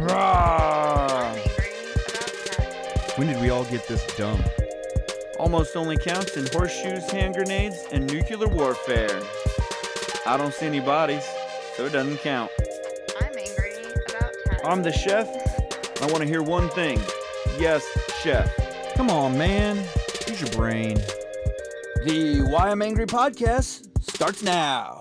Rawr. When did we all get this dumb? Almost only counts in horseshoes, hand grenades, and nuclear warfare. I don't see any bodies, so it doesn't count. I'm angry about tax. I'm the chef. I want to hear one thing. Yes, chef. Come on, man. Use your brain. The Why I'm Angry podcast starts now.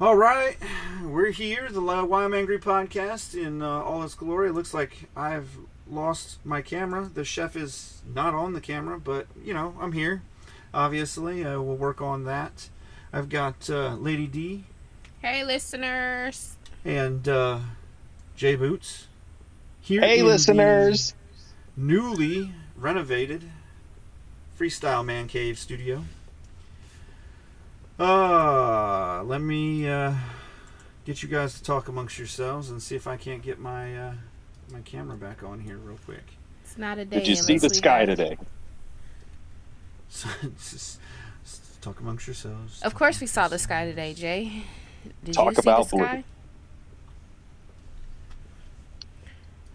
All right, we're here, the Why I'm Angry podcast in all its glory. It looks like I've lost my camera. The chef is not on the camera, but, you know, I'm here. Obviously, we'll work on that. I've got Lady D. Hey, listeners. And Jay Boots. Here hey, in listeners. the newly renovated Freestyle Man Cave studio. Let me get you guys to talk amongst yourselves and see if I can't get my my camera back on here real quick. It's not a day. Did you see the sky today? So, just talk amongst yourselves. Of course we saw the sky today, Jay. Did Talk you see about the blue. sky?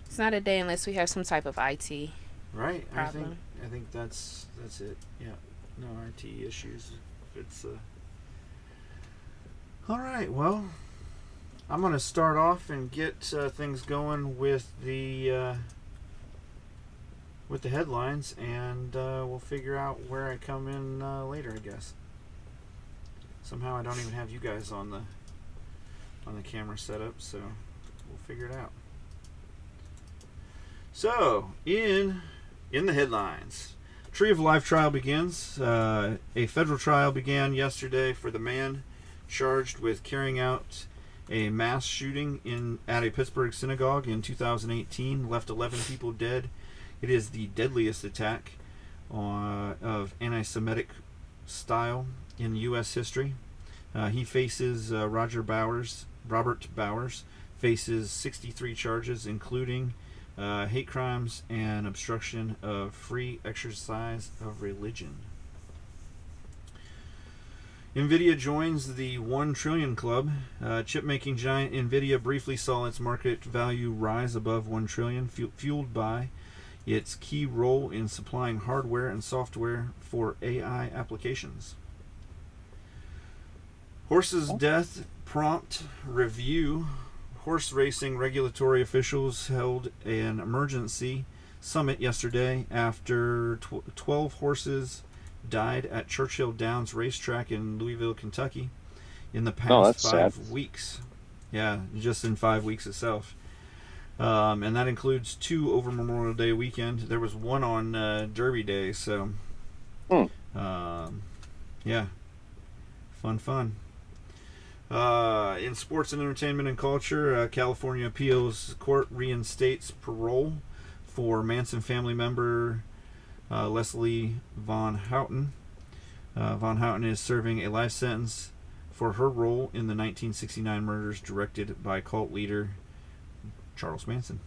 It's not a day unless we have some type of IT Right. problem. I think that's it. Yeah. No IT issues. It's all right. Well, I'm gonna start off and get things going with the headlines, and we'll figure out where I come in later, I guess. Somehow I don't even have you guys on the camera setup, so we'll figure it out. So, in the headlines, Tree of Life trial begins. A federal trial began yesterday for the man charged with carrying out a mass shooting at a Pittsburgh synagogue in 2018, left 11 people dead. It is the deadliest attack of anti-Semitic style in U.S. history. He faces Robert Bowers faces 63 charges, including hate crimes and obstruction of free exercise of religion. NVIDIA joins the 1 trillion club. Chip-making giant NVIDIA briefly saw its market value rise above 1 trillion, fueled by its key role in supplying hardware and software for AI applications. Horse's death prompt review. Horse racing regulatory officials held an emergency summit yesterday after 12 horses died at Churchill Downs racetrack in Louisville, Kentucky in the past 5 weeks. Yeah, just in 5 weeks itself. And that includes 2 over Memorial Day weekend. There was 1 on Derby Day, so yeah, fun. In sports and entertainment and culture, California Appeals Court reinstates parole for Manson family member Leslie Von Houten. Von Houten is serving a life sentence for her role in the 1969 murders directed by cult leader Charles Manson.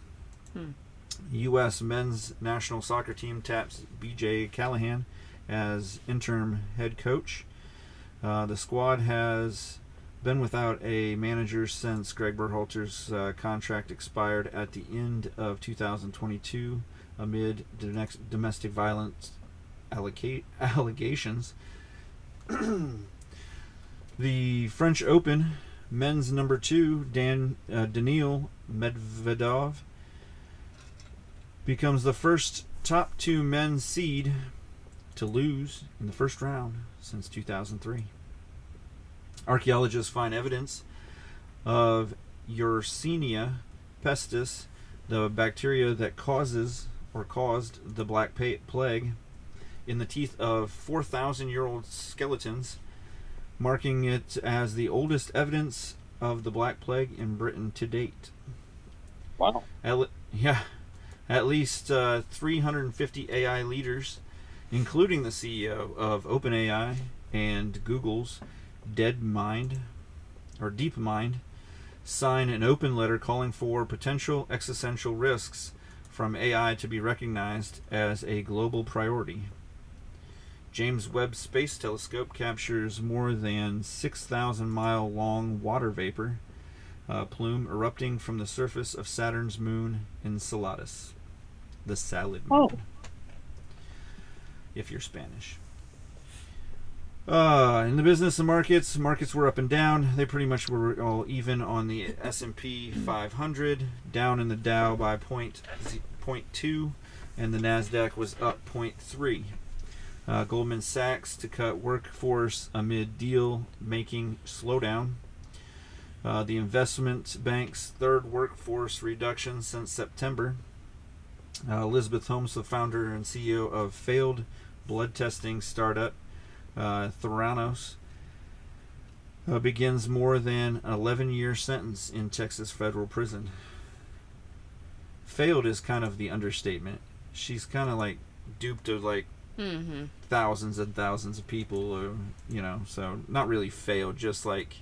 U.S. men's national soccer team taps B.J. Callahan as interim head coach. The squad has been without a manager since Greg Berhalter's contract expired at the end of 2022 amid domestic violence allegations. The French Open men's number 2 Daniil Medvedev becomes the first top 2 men's seed to lose in the first round since 2003. Archaeologists find evidence of Yersinia pestis, the bacteria that caused the Black Plague, in the teeth of 4,000-year-old skeletons, marking it as the oldest evidence of the Black Plague in Britain to date. Wow. At least 350 AI leaders, including the CEO of OpenAI and Google's DeepMind, sign an open letter calling for potential existential risks from AI to be recognized as a global priority. James Webb Space Telescope captures more than 6,000-mile long water vapor plume erupting from the surface of Saturn's moon Enceladus. The salad moon. Oh. If you're Spanish. In the business and markets were up and down. They pretty much were all even on the S&P 500, down in the Dow by 0.2, and the NASDAQ was up 0.3. Goldman Sachs to cut workforce amid deal-making slowdown. The investment bank's third workforce reduction since September. Elizabeth Holmes, the founder and CEO of failed blood testing startup Theranos, begins more than an 11-year sentence in Texas federal prison. Failed is kind of the understatement. She's kind of like duped of like thousands and thousands of people, or, so not really failed, just like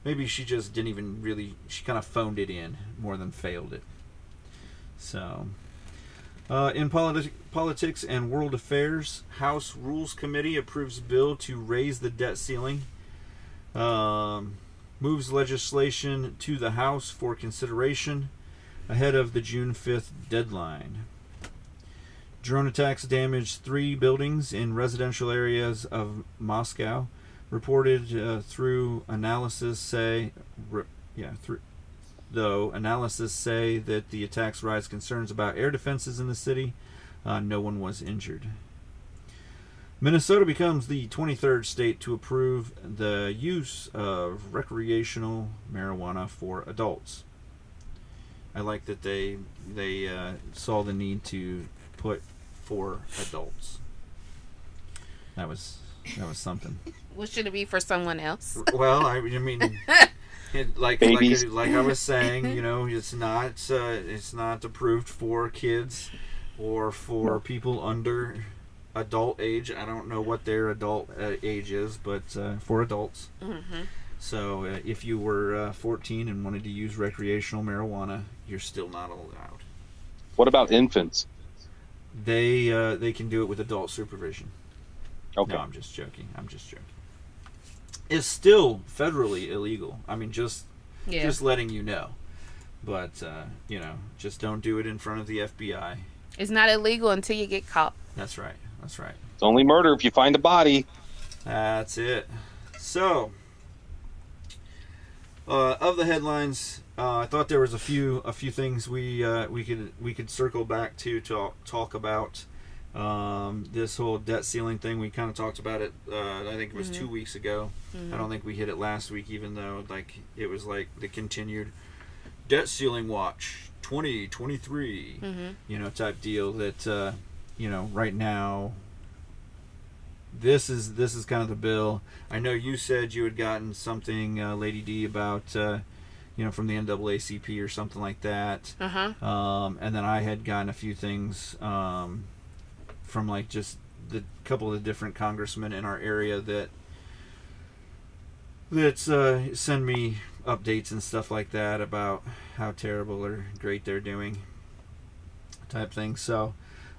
maybe she just didn't even really, she kind of phoned it in more than failed it. So, in politics and world affairs, House Rules Committee approves bill to raise the debt ceiling, moves legislation to the House for consideration ahead of the June 5th deadline. Drone attacks damaged 3 buildings in residential areas of Moscow. Reported through analysis say that the attacks raise concerns about air defenses in the city. No one was injured. Minnesota becomes the 23rd state to approve the use of recreational marijuana for adults. I like that they saw the need to put for adults. That was something. What should it be for someone else? Well, I mean, like I was saying, it's not approved for kids or for people under adult age. I don't know what their adult age is, but for adults. Mm-hmm. So if you were 14 and wanted to use recreational marijuana, you're still not allowed. What about infants? They can do it with adult supervision. Okay. No, I'm just joking. It's still federally illegal. I mean, just letting you know. But, just don't do it in front of the FBI. It's not illegal until you get caught. That's right. It's only murder if you find a body. That's it. So, of the headlines, I thought there was a few things we could circle back to talk about. This whole debt ceiling thing, we kind of talked about it. I think it was 2 weeks ago. I don't think we hit it last week, even though it was like the continued debt ceiling watch 2023, type deal. That right now, this is kind of the bill. I know you said you had gotten something, Lady D, about from the NAACP or something like that. And then I had gotten a few things from like just the couple of different congressmen in our area that send me updates and stuff like that about how terrible or great they're doing, type thing. So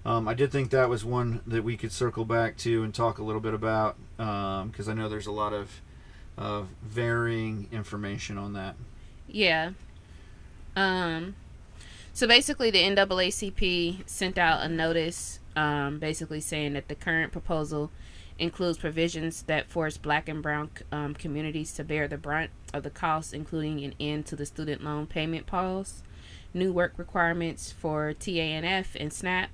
I did think that was one that we could circle back to and talk a little bit about, because I know there's a lot of varying information on that. Yeah. So basically the NAACP sent out a notice basically saying that the current proposal includes provisions that force black and brown communities to bear the brunt of the costs, including an end to the student loan payment pause, new work requirements for TANF and SNAP,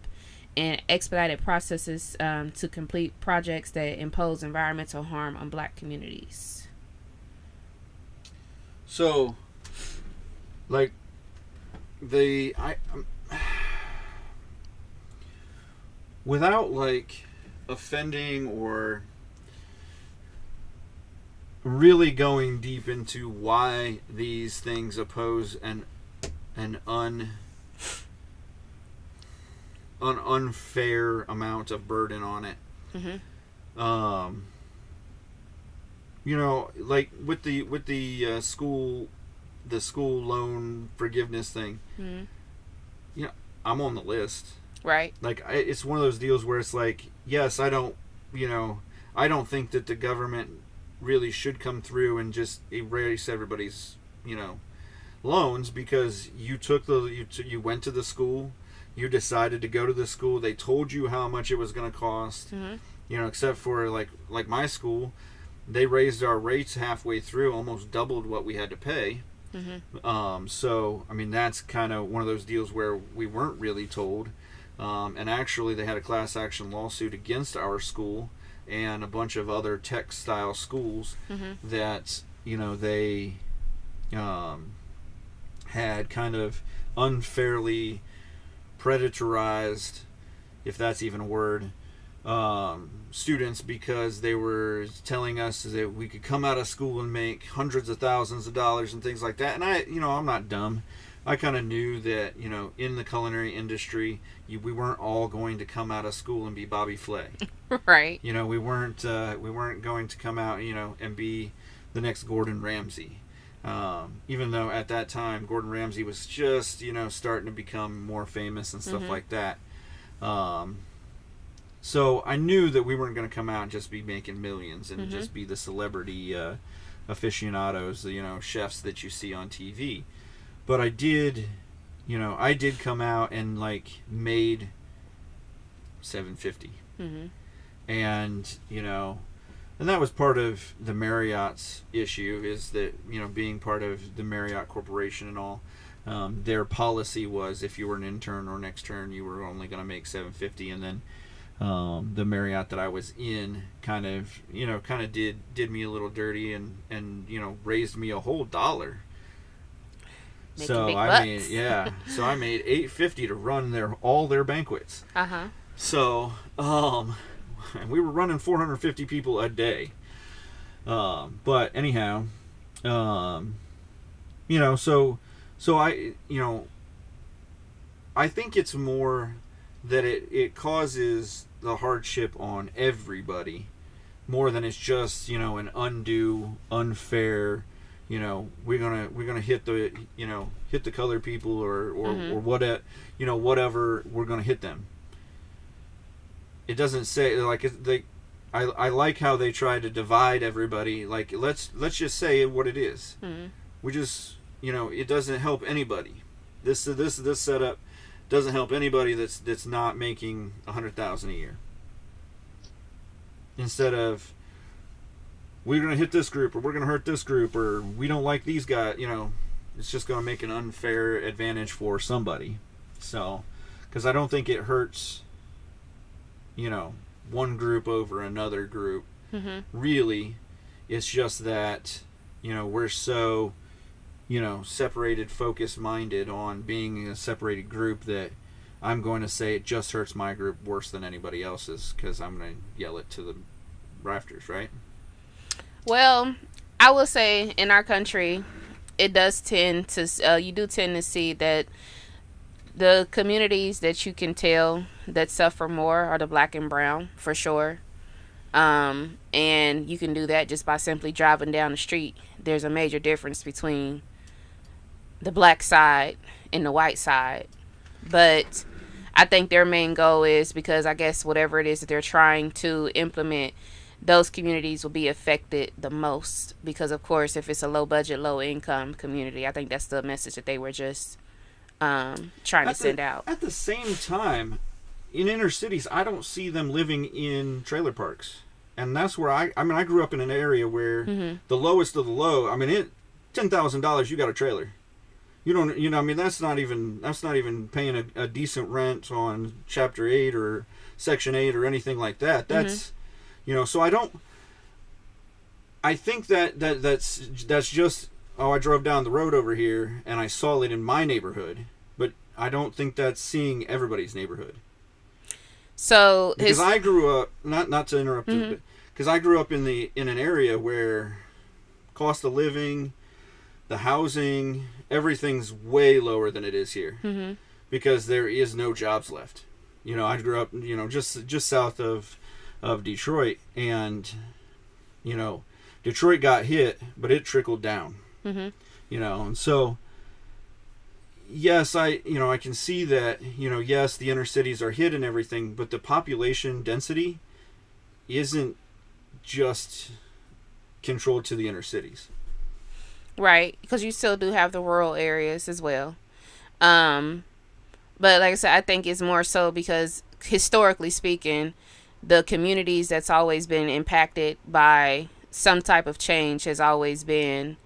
and expedited processes to complete projects that impose environmental harm on black communities. So, like, without like offending or really going deep into why these things oppose an unfair amount of burden on it. Like with the school loan forgiveness thing. I'm on the list. Right. Like, it's one of those deals where it's like, yes, I don't I don't think that the government really should come through and just erase everybody's, loans, because you went to the school, you decided to go to the school, they told you how much it was going to cost, except for like my school, they raised our rates halfway through, almost doubled what we had to pay. So I mean, that's kind of one of those deals where we weren't really told, and actually they had a class action lawsuit against our school and a bunch of other tech style schools that they had kind of unfairly predatorized, if that's even a word, students, because they were telling us that we could come out of school and make hundreds of thousands of dollars and things like that. And I'm not dumb. I kind of knew that, in the culinary industry, we weren't all going to come out of school and be Bobby Flay. Right. We weren't going to come out, and be the next Gordon Ramsay. Even though at that time Gordon Ramsay was just, starting to become more famous and stuff like that. So I knew that we weren't going to come out and just be making millions and just be the celebrity aficionados, chefs that you see on TV. But I did come out and made $750. And, and that was part of the Marriott's issue, is that, being part of the Marriott Corporation and all, their policy was if you were an intern or an extern, you were only going to make $750. And then the Marriott that I was in kind of did me a little dirty and raised me a whole $1. So I made $850 to run all their banquets. So and we were running 450 people a day. But anyhow, so I think it's more that it causes the hardship on everybody more than it's just, an undue, unfair, we're gonna hit the colored people or whatever, we're gonna hit them. It doesn't say I like how they try to divide everybody. Let's just say what it is. We just it doesn't help anybody. This setup doesn't help anybody that's not making $100,000 a year. Instead of, we're going to hit this group, or we're going to hurt this group, or we don't like these guys, it's just going to make an unfair advantage for somebody. So, because I don't think it hurts, one group over another group. Really, it's just that, we're so, separated, focus-minded on being a separated group that I'm going to say it just hurts my group worse than anybody else's, because I'm going to yell it to the rafters, right? Well, I will say in our country, it does tend to, you do tend to see that the communities that you can tell that suffer more are the black and brown, for sure. And you can do that just by simply driving down the street. There's a major difference between the black side and the white side. But I think their main goal is, because I guess whatever it is that they're trying to implement, those communities will be affected the most. Because, of course, if it's a low budget, low income community, I think that's the message that they were just trying to send out. At the same time, in inner cities, I don't see them living in trailer parks. And that's where I grew up in an area where the lowest of the low, $10,000, you got a trailer. You don't, that's not even paying a decent rent on Chapter 8 or Section 8 or anything like that. That's, so I think that's just, I drove down the road over here and I saw it in my neighborhood, but I don't think that's seeing everybody's neighborhood. So because I grew up, not to interrupt you, but because I grew up in an area where cost of living, the housing, everything's way lower than it is here, because there is no jobs left. I grew up, just south of Detroit, and Detroit got hit, but it trickled down. And so yes, I can see that, yes, the inner cities are hit and everything, but the population density isn't just controlled to the inner cities. Right, because you still do have the rural areas as well. But like I said, I think it's more so because historically speaking, the communities that's always been impacted by some type of change has always been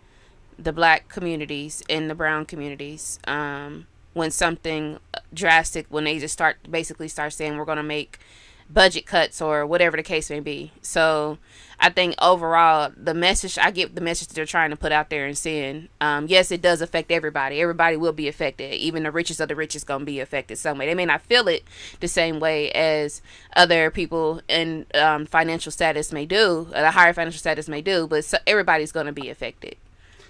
the black communities and the brown communities. When something drastic, when they just start saying we're going to make budget cuts or whatever the case may be. So I think overall I get the message that they're trying to put out there and send. Yes, it does affect everybody. Everybody will be affected. Even the richest of the richest going to be affected some way. They may not feel it the same way as other people in financial status may do, the higher financial status may do, but everybody's going to be affected.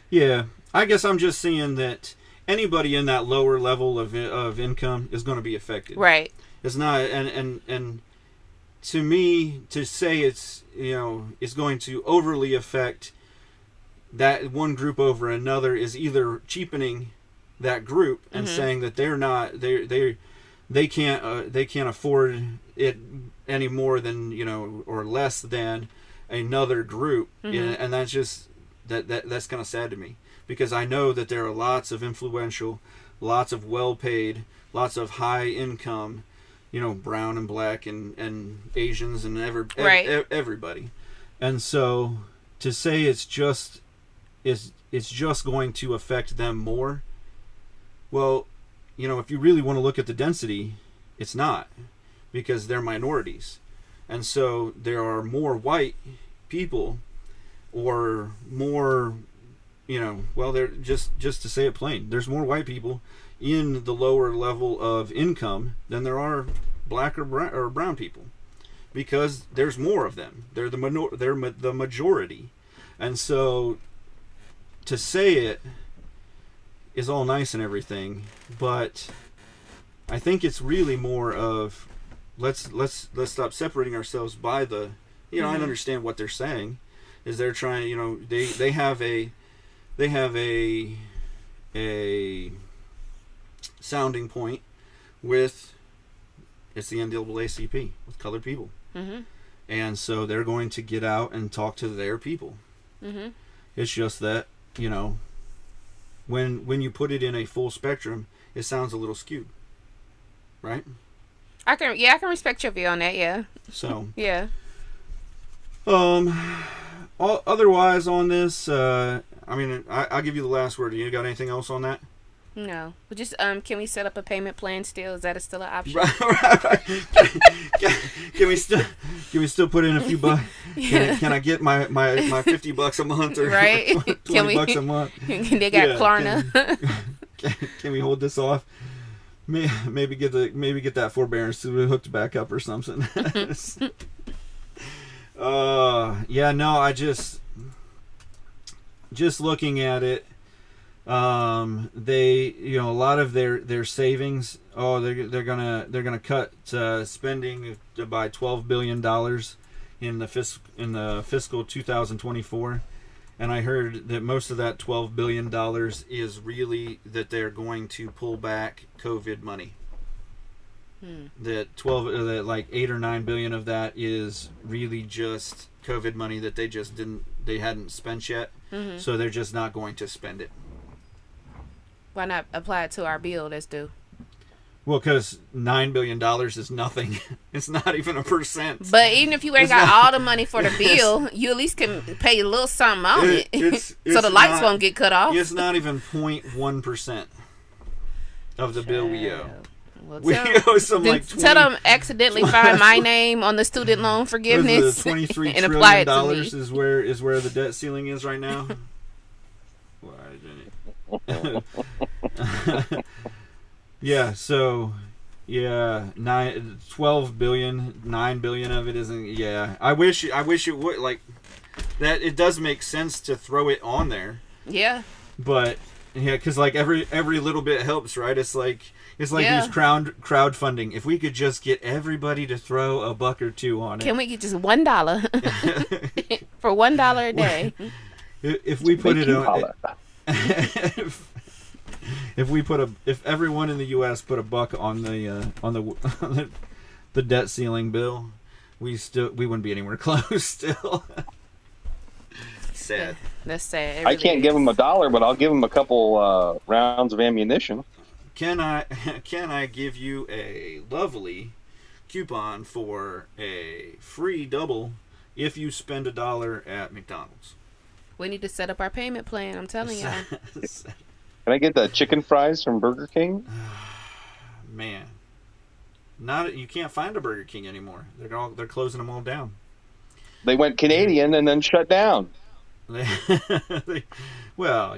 Yeah, I guess I'm just seeing that anybody in that lower level of income is going to be affected. Right. It's not, and to me, to say it's going to overly affect that one group over another is either cheapening that group and saying that they can't afford it any more than or less than another group, and that's just that's kind of sad to me, because I know that there are lots of influential, lots of well-paid, lots of high income, brown and black and Asians and everybody. And so to say it's just going to affect them more, well, if you really want to look at the density, it's not, because they're minorities. And so there are more white people, or more, they're just to say it plain, there's more white people in the lower level of income than there are black or brown people, because there's more of them. They're the majority. And so to say it is all nice and everything, but I think it's really more of let's stop separating ourselves by the I understand what they're saying is they're trying, they have a sounding point with, it's the NAACP with colored people, and so they're going to get out and talk to their people. It's just that when you put it in a full spectrum, it sounds a little skewed, right? I can respect your view on that. Yeah. So yeah. Otherwise on this, I'll give you the last word. You got anything else on that? No, but just can we set up a payment plan still? Is that still an option? Right. Can we still put in a few bucks? Can I get my $50 a month or right? $20 a month? They got Klarna. Can we hold this off? Maybe get that forbearance to be hooked back up or something. I just looking at it, they a lot of their savings, they're gonna cut spending by $12 billion in the fiscal 2024, and I heard that most of that $12 billion is really that they're going to pull back COVID money. That 8 or 9 billion of that is really just COVID money that they hadn't spent yet, so they're just not going to spend it. Why not apply it to our bill that's due? Well, because $9 billion is nothing. It's not even 1%. But even if you ain't got all the money for the bill, you at least can pay a little something on it. So the lights won't get cut off. It's not even 0.1% of the bill we owe. Well, we owe some like 20, tell them accidentally find my name on the student loan forgiveness $23 and trillion apply it to me. is where the debt ceiling is right now. Yeah, so 12 billion, 9 billion of it isn't. Yeah, I wish it would, like that. It does make sense to throw it on there. Yeah, but yeah, because like every little bit helps, right? It's like these crowdfunding. If we could just get everybody to throw a buck or two on it. Can we get just $1 for $1 a day? If we put it on. If everyone in the U.S. put a buck on the debt ceiling bill, we wouldn't be anywhere close still. Sad. That's sad. It I really can't give is. them $1, but I'll give them a couple rounds of ammunition. Can I give you a lovely coupon for a free double if you spend $1 at McDonald's? We need to set up our payment plan. I'm telling you. Can I get the chicken fries from Burger King? Man, you can't find a Burger King anymore. They're closing them all down. They went Canadian and then shut down. Well,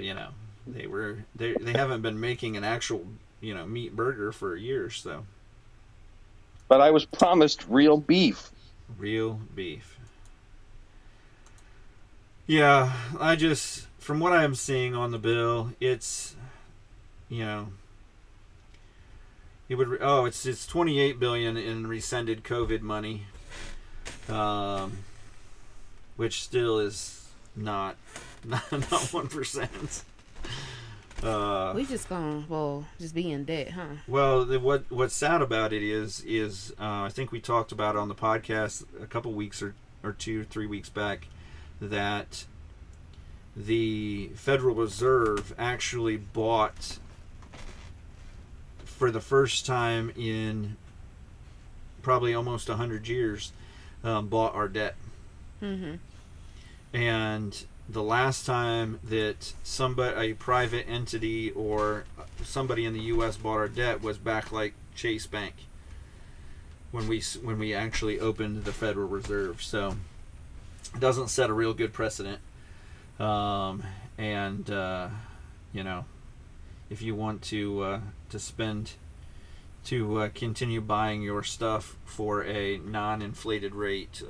they haven't been making an actual meat burger for years, so. But I was promised real beef. Real beef. Yeah, from what I'm seeing on the bill, it's it's $28 billion in rescinded COVID money, which still is not 1%. We just just be in debt, huh? Well, what's sad about it is I think we talked about on the podcast a couple weeks or 2-3 weeks back that the Federal Reserve actually bought, for the first time in probably almost 100 years, bought our debt. Mm-hmm. And the last time that a private entity or somebody in the U.S. bought our debt was back like Chase Bank, when we actually opened the Federal Reserve. So it doesn't set a real good precedent. If you want to continue buying your stuff for a non-inflated rate,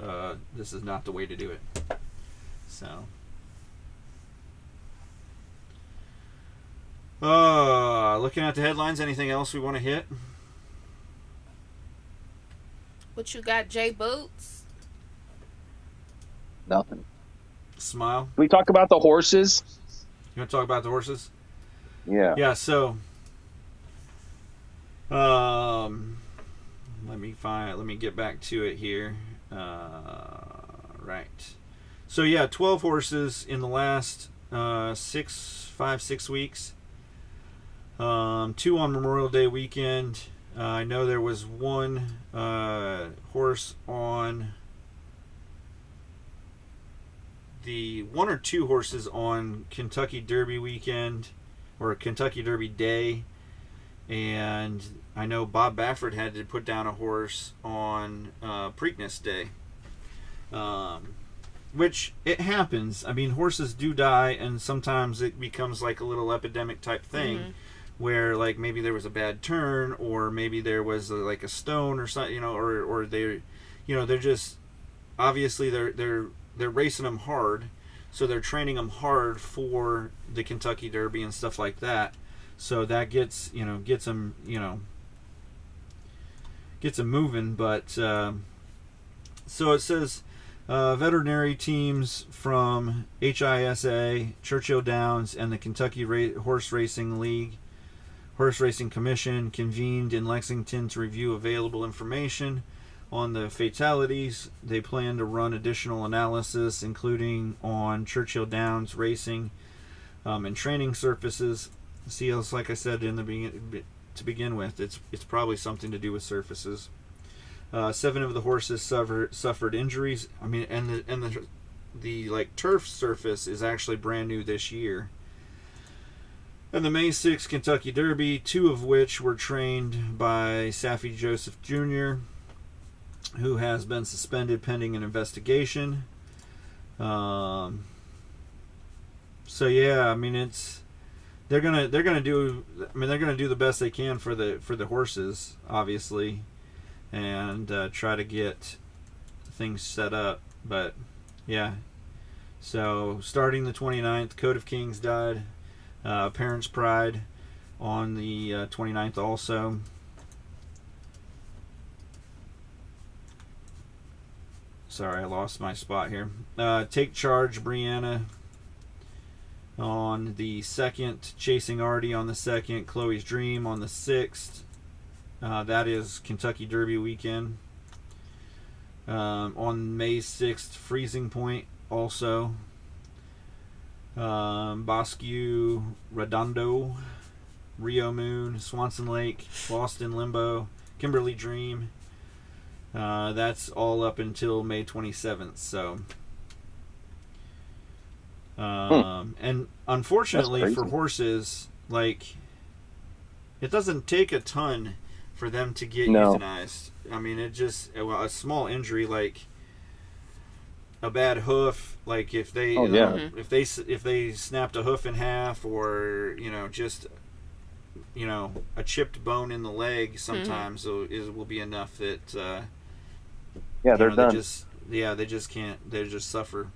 this is not the way to do it. So, looking at the headlines, anything else we want to hit? What you got, Jay Boots? Nothing. Smile. Can we talk about the horses? You want to talk about the horses? Yeah. Yeah, so let me get back to it here. Right. So yeah, 12 horses in the last 6 weeks. 2 on Memorial Day weekend. I know there was one horse on one or two horses on Kentucky Derby weekend, or Kentucky Derby day, and I know Bob Baffert had to put down a horse on Preakness Day, which it happens. I mean, horses do die, and sometimes it becomes like a little epidemic type thing, mm-hmm. where like maybe there was a bad turn, or maybe there was like a stone or something, or they're just obviously they're racing them hard, so they're training them hard for the Kentucky Derby and stuff like that. So that gets them moving. But so it says veterinary teams from HISA, Churchill Downs, and the Kentucky Horse Racing League, Horse Racing Commission convened in Lexington to review available information on the fatalities. They plan to run additional analysis, including on Churchill Downs racing and training surfaces. See, like I said in the to begin with, it's probably something to do with surfaces. 7 of the horses suffered injuries. I mean, and the like turf surface is actually brand new this year. And the May 6th Kentucky Derby, 2 of which were trained by Saffie Joseph Jr., who has been suspended pending an investigation. So yeah, I mean they're gonna do the best they can for the horses, obviously, and try to get things set up. But yeah, so starting the 29th, Code of Kings died. Parents' Pride on the 29th also. Sorry, I lost my spot here. Take Charge, Brianna on the 2nd. Chasing Artie on the 2nd. Chloe's Dream on the 6th. That is Kentucky Derby weekend. On May 6th, Freezing Point also. Bosque Redondo, Rio Moon, Swanson Lake, Boston Limbo, Kimberly Dream. That's all up until May 27th. So, and unfortunately for horses, like, it doesn't take a ton for them to get euthanized. I mean, it just, well, a small injury like a bad hoof, like if they if they snapped a hoof in half, or just a chipped bone in the leg, sometimes will be enough that they're done. They just can't. They just suffer.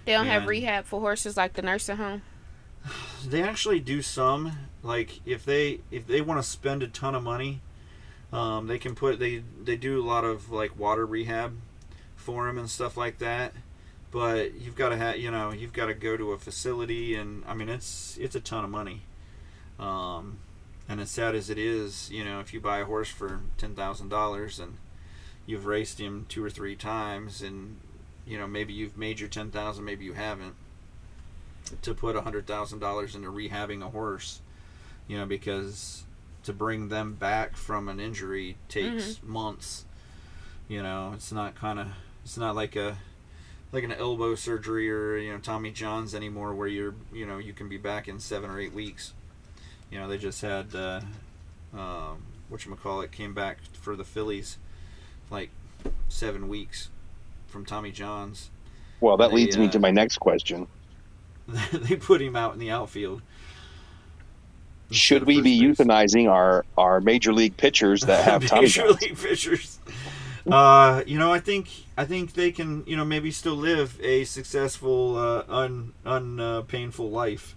They don't have rehab for horses like the nursing home. They actually do some. Like if they want to spend a ton of money, they can they do a lot of like water rehab for them and stuff like that. But you've got to you've got to go to a facility, and I mean it's a ton of money. And as sad as it is, if you buy a horse for $10,000 and you've raced him 2 or 3 times, and maybe you've made your 10,000, maybe you haven't, to put $100,000 into rehabbing a horse, because to bring them back from an injury takes months. It's not like an elbow surgery or Tommy John's anymore, where you can be back in 7 or 8 weeks. They just had whatchamacallit came back for the fillies like 7 weeks from Tommy John's. Well, that leads me to my next question. They put him out in the outfield. Should we be euthanizing our major league pitchers that have Tommy John's? Major league pitchers. I think they can, maybe still live a successful, unpainful life,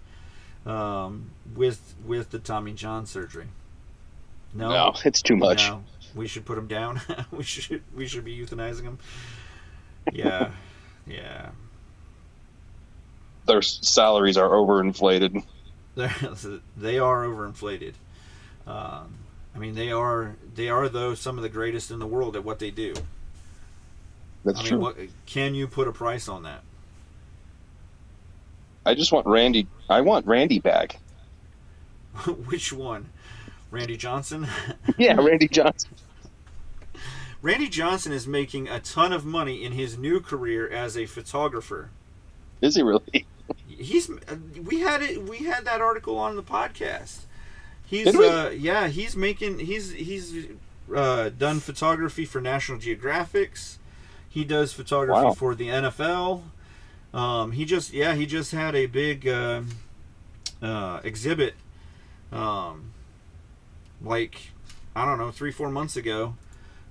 with the Tommy John surgery. No, it's too much. No, we should put them down. we should be euthanizing them. Yeah. Their salaries are overinflated. They are overinflated. I mean, they are though some of the greatest in the world at what they do. That's true. Can you put a price on that? I just want Randy. I want Randy back. Which one? Randy Johnson? Yeah, Randy Johnson. Randy Johnson is making a ton of money in his new career as a photographer. Is he really? We had that article on the podcast. He's done photography for National Geographics. He does photography for the NFL. He just had a big exhibit, like, I don't know, 3-4 months ago,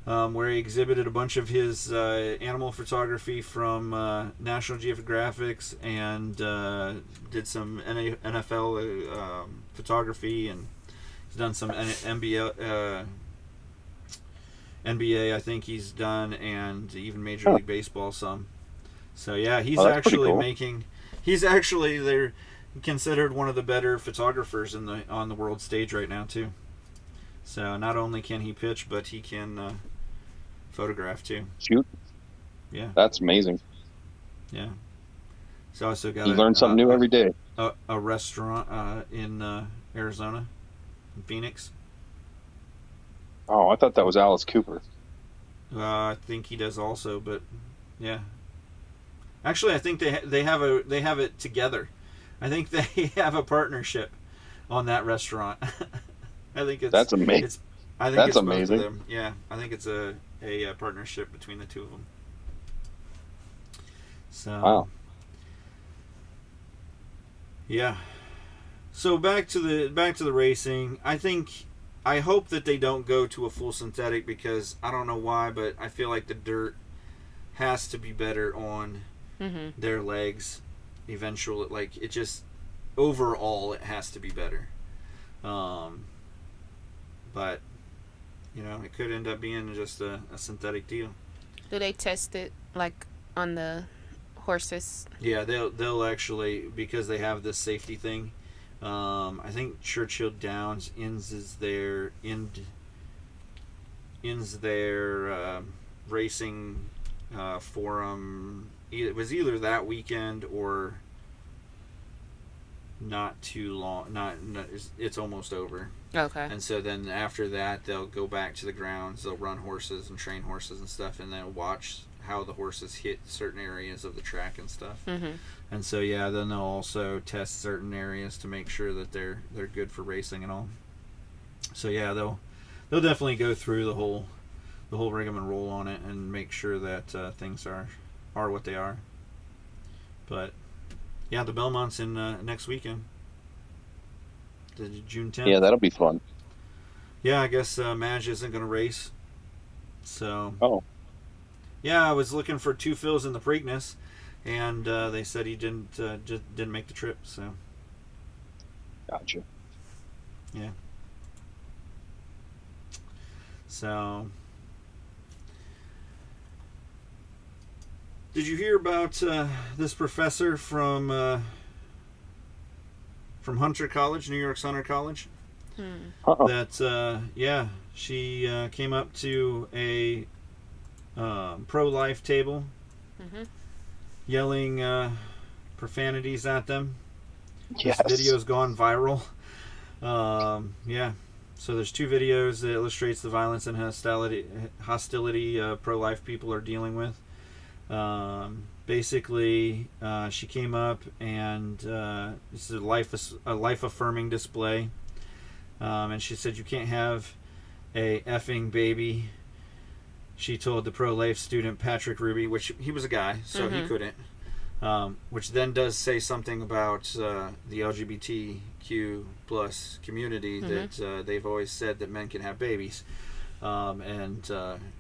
where he exhibited a bunch of his animal photography from National Geographics, and did some NFL photography, and he's done some NBA, I think he's done, and even Major League Baseball some. So yeah, he's they're considered one of the better photographers on the world stage right now too. So not only can he pitch, but he can photograph too. Shoot. Yeah. That's amazing. Yeah. So also got you learn something new every day. A restaurant in Arizona, in Phoenix. Oh, I thought that was Alice Cooper. I think he does also, but yeah. Actually, I think they have it together. I think they have a partnership on that restaurant. I think that's amazing. That's amazing. Both of them. Yeah, I think it's a partnership between the two of them. So. Wow. Yeah. So back to the racing. I hope that they don't go to a full synthetic, because I don't know why, but I feel like the dirt has to be better on their legs eventually. Like, it just, overall, it has to be better. But, it could end up being just a synthetic deal. Do they test it, like, on the horses? Yeah, they'll actually, because they have this safety thing. I think Churchill Downs ends their racing for them. It was either that weekend or not too long. It's almost over. Okay. And so then after that, they'll go back to the grounds. They'll run horses and train horses and stuff, and then watch how the horses hit certain areas of the track and stuff. Mm-hmm. And so then they'll also test certain areas to make sure that they're good for racing and all. So they'll definitely go through the whole rigmarole on it and make sure that things are what they are. But yeah, the Belmont's in next weekend, the June 10th. Yeah, that'll be fun. Yeah, I guess Madge isn't going to race. So. Oh. Yeah, I was looking for 2 fills in the Preakness, and they said he didn't make the trip. So. Gotcha. Yeah. So. Did you hear about this professor from Hunter College, New York's Hunter College? Uh-uh. That she came up to a pro-life table, yelling profanities at them. Yes. This video's gone viral. So there's 2 videos that illustrates the violence and hostility pro-life people are dealing with. Basically, she came up and this is a life-affirming display. And she said, "You can't have a effing baby." She told the pro-life student Patrick Ruby, which he was a guy, so he couldn't. Which then does say something about the LGBTQ plus community, that they've always said that men can have babies. And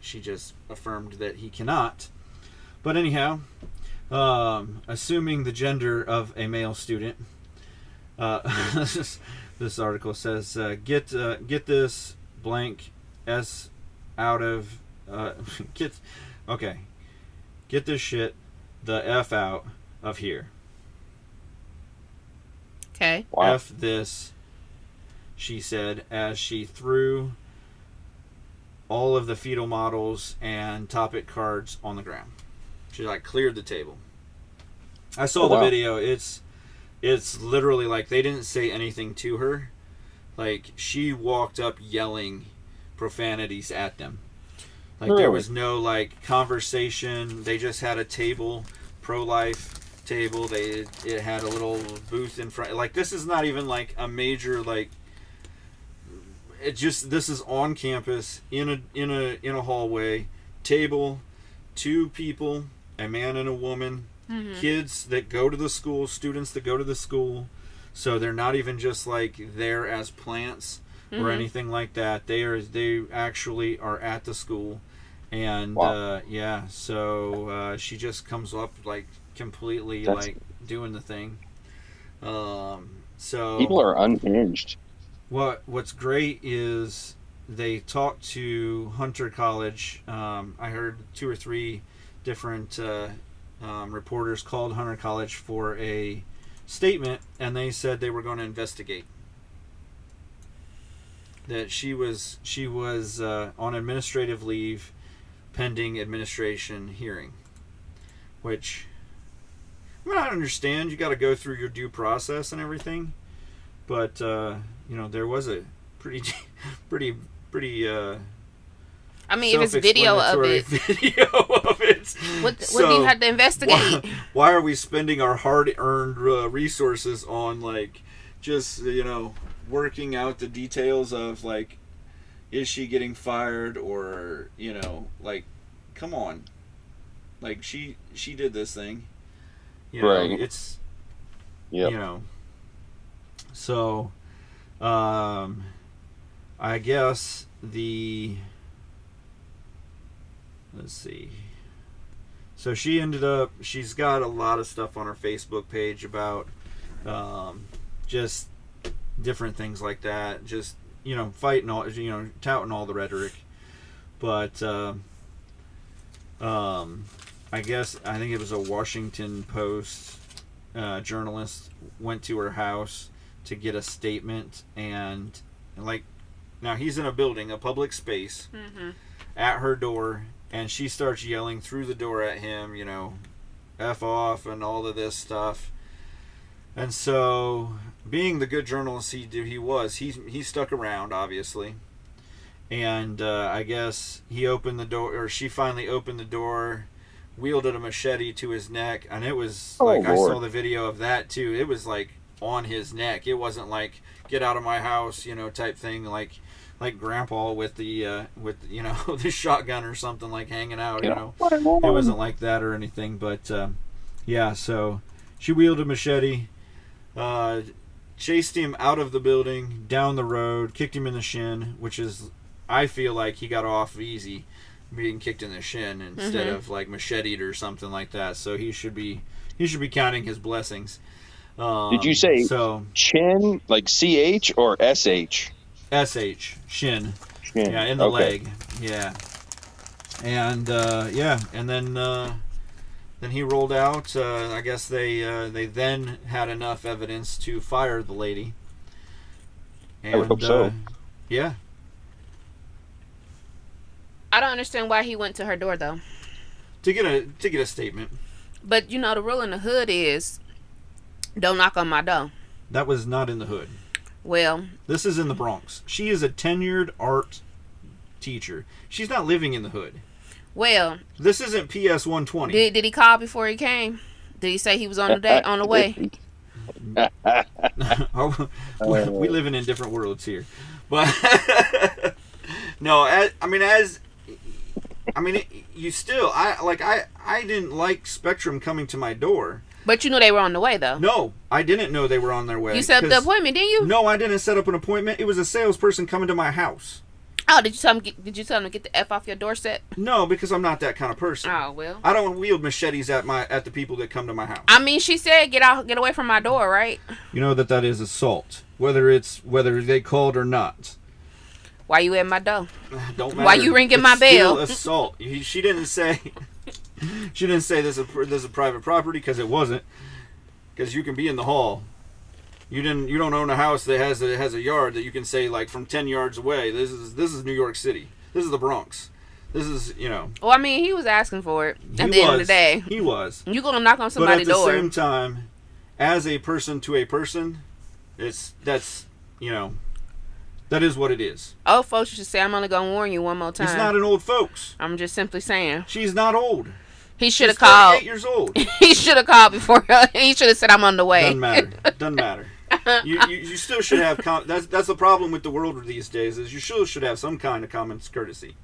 she just affirmed that he cannot. But anyhow, assuming the gender of a male student, this article says, get this blank S out of get this shit the F out of here. Okay. Wow. F this, she said, as she threw all of the fetal models and topic cards on the ground. She cleared the table. I saw the video. It's literally like they didn't say anything to her. Like, she walked up yelling profanities at them. Like, there was no conversation. They just had a table, pro-life table. It had a little booth in front. Like, this is not even a major this is on campus in a hallway, table, 2 people, a man and a woman, kids that go to the school, students that go to the school. So they're not even just there as plants or anything like that. They actually are at the school. And so she just comes up completely doing the thing. So people are unhinged. What's great is they talked to Hunter College. I heard 2 or 3 different reporters called Hunter College for a statement, and they said they were going to investigate. That she was on administrative leave pending administration hearing, which I understand. You got to go through your due process and everything, but there was a pretty I mean, if it's video of it. What do you have to investigate? Why are we spending our hard-earned resources on just working out the details of is she getting fired, or come on, she did this thing, right? It's so I guess let's see. So she's got a lot of stuff on her Facebook page about just different things like that. Just, fighting all, touting all the rhetoric. But I think it was a Washington Post journalist went to her house to get a statement, and now he's in a building, a public space. At her door, and she starts yelling through the door at him, you know, F off and all of this stuff. And so, being the good journalist he stuck around, obviously. And I guess he opened the door, or she finally opened the door, wielded a machete to his neck, and it was Lord. I saw the video of that too. It was like on his neck. It wasn't like get out of my house, you know, type thing, like Grandpa with the you know the shotgun or something, like hanging out. You know, it wasn't like that or anything. But yeah, so she wielded a machete. Chased him out of the building, down the road, kicked him in the shin, which is, I feel like he got off easy being kicked in the shin instead of like macheted or something like that. So he should be counting his blessings. Did you say so? Chin, like CH or SH? SH, shin. Shin. Yeah, in the Okay. leg. Yeah. And and then he rolled out. I guess they then had enough evidence to fire the lady. And, I would hope so. Yeah. I don't understand why he went to her door though. To get a statement. But you know the rule in the hood is, don't knock on my door. That was not in the hood. Well, This is in the Bronx. She is a tenured art teacher. She's not living in the hood. well, This isn't PS 120. did he call before he came? Did he say he was on the way? We living in different worlds here, but no. You still. I didn't like Spectrum coming to my door. But you knew they were on the way though. No, I didn't know they were on their way. You set up the appointment, didn't you? No, I didn't set up an appointment. It was a salesperson coming to my house. Oh, did you tell him to get the F off your doorstep? No, because I'm not that kind of person. Oh well. I don't wield machetes at the people that come to my house. I mean, she said get away from my door, right? You know that is assault, whether they called or not. Why you at my door? Don't matter. Why you ringing my It's still bell? assault. She didn't say. She didn't say this is private property, because it wasn't. Because you can be in the hall. You don't own a house that has a yard that you can say like from 10 yards away. This is New York City. This is the Bronx. This is, you know. Well, I mean, he was asking for it at the end of the day. He was. You gonna knock on somebody's door? But at the same time, as a person to a person, that's you know, that is what it is. Old folks should say, I'm only gonna warn you one more time. It's not an old folks. I'm just simply saying. She's not old. He should have She's 38 called. years old. He should have called before. He should have said, I'm on the way. Doesn't matter. You still should have. That's the problem with the world these days. Is you still should have some kind of common courtesy.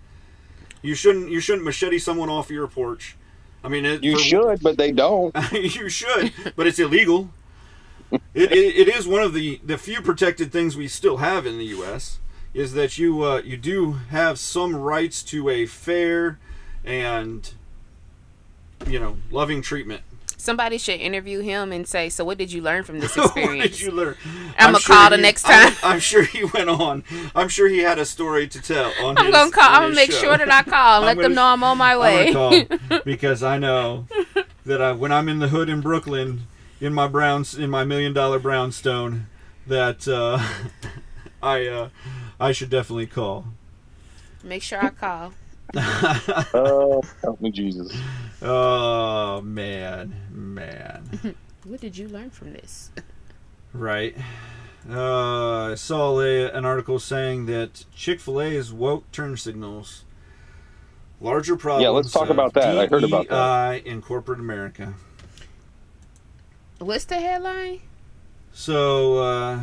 You shouldn't machete someone off your porch. I mean, you should, but they don't. You should, but it's illegal. It is one of the few protected things we still have in the U.S. is that you do have some rights to a fair and, you know, loving treatment. Somebody should interview him and say, so what did you learn from this experience? What did you learn? I'm going to call the next time. I'm sure he went on. I'm sure he had a story to tell on I'm going to call. I'm going to make show. sure that I call and let them know I'm on my way. I'm going to call because I know that when I'm in the hood in Brooklyn, in my $1 million brownstone, that I should definitely call. Make sure I call. Oh, help me, Jesus. Oh, man. What did you learn from this? Right. I saw an article saying that Chick-fil-A's woke turn signals larger problems. Yeah, let's talk about that. I heard about that. DEI in corporate America. What's the headline? So,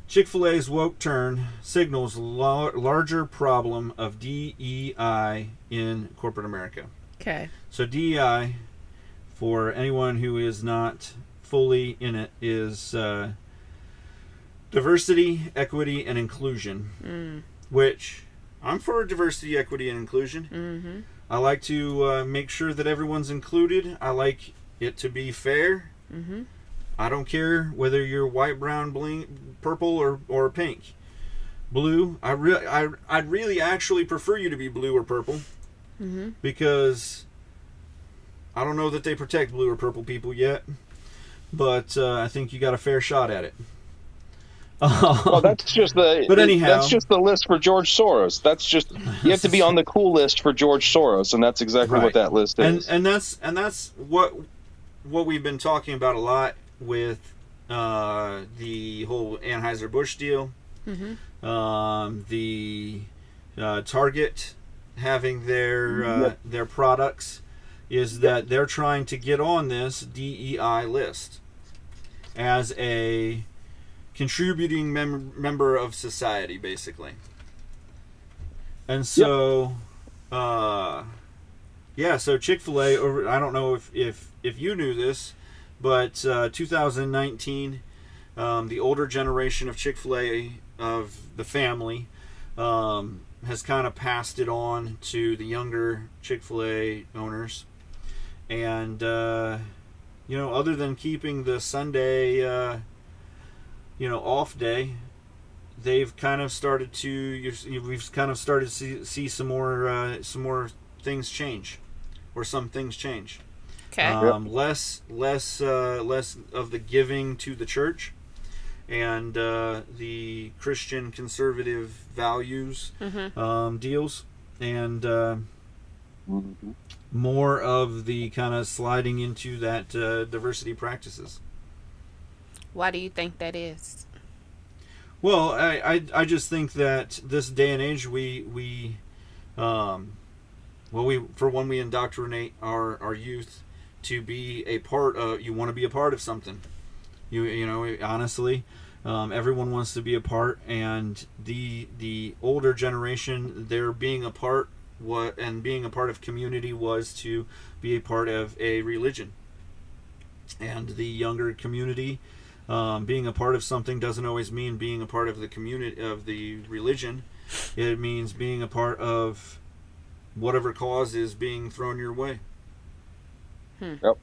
Chick-fil-A's woke turn signals larger problem of DEI in corporate America. Okay. So DEI, for anyone who is not fully in it, is diversity, equity, and inclusion. Which I'm for diversity, equity, and inclusion. Mm-hmm. I like to make sure that everyone's included. I like it to be fair. Mm-hmm. I don't care whether you're white, brown, purple, or pink. Blue. I'd really actually prefer you to be blue or purple. Mm-hmm. Because I don't know that they protect blue or purple people yet, but I think you got a fair shot at it. Well, that's just But anyhow, that's just the list for George Soros. That's just, you have to be on the cool list for George Soros, and that's exactly what that list is. And that's what we've been talking about a lot with the whole Anheuser-Busch deal. The Target having their products, is that they're trying to get on this DEI list as a contributing member of society, basically. And so, so Chick-fil-A, I don't know if you knew this, but 2019, the older generation of Chick-fil-A, of the family, has kind of passed it on to the younger Chick-fil-A owners. And, other than keeping the Sunday, off day, they've kind of started to, we've kind of started to see some more things change, or some things change. Okay. Less of the giving to the church, and the Christian conservative values deals, and more of the kind of sliding into that diversity practices. Why do you think that is? Well, I just think that this day and age, we for one, we indoctrinate our youth to be a part of. You want to be a part of something. Honestly, everyone wants to be a part, and the older generation, they're being a part. Being a part of community was to be a part of a religion, and the younger community, being a part of something doesn't always mean being a part of the community, of the religion. It means being a part of whatever cause is being thrown your way. Yep.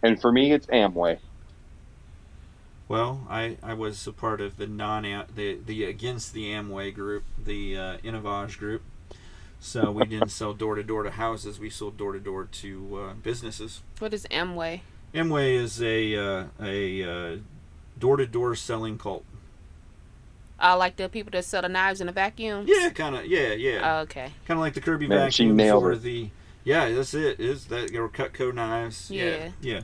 And for me, it's Amway. Well, I was a part of the the against the Amway group, the Innovage group. So we didn't sell door to door to houses. We sold door to door to businesses. What is Amway? Amway is a door to door selling cult. Like the people that sell the knives in the vacuum? Yeah, kind of. Yeah. Oh, okay. Kind of like the Kirby Man, she vacuum nailed for it. the. Yeah, that's it. Is that your Cutco knives? Yeah. Yeah.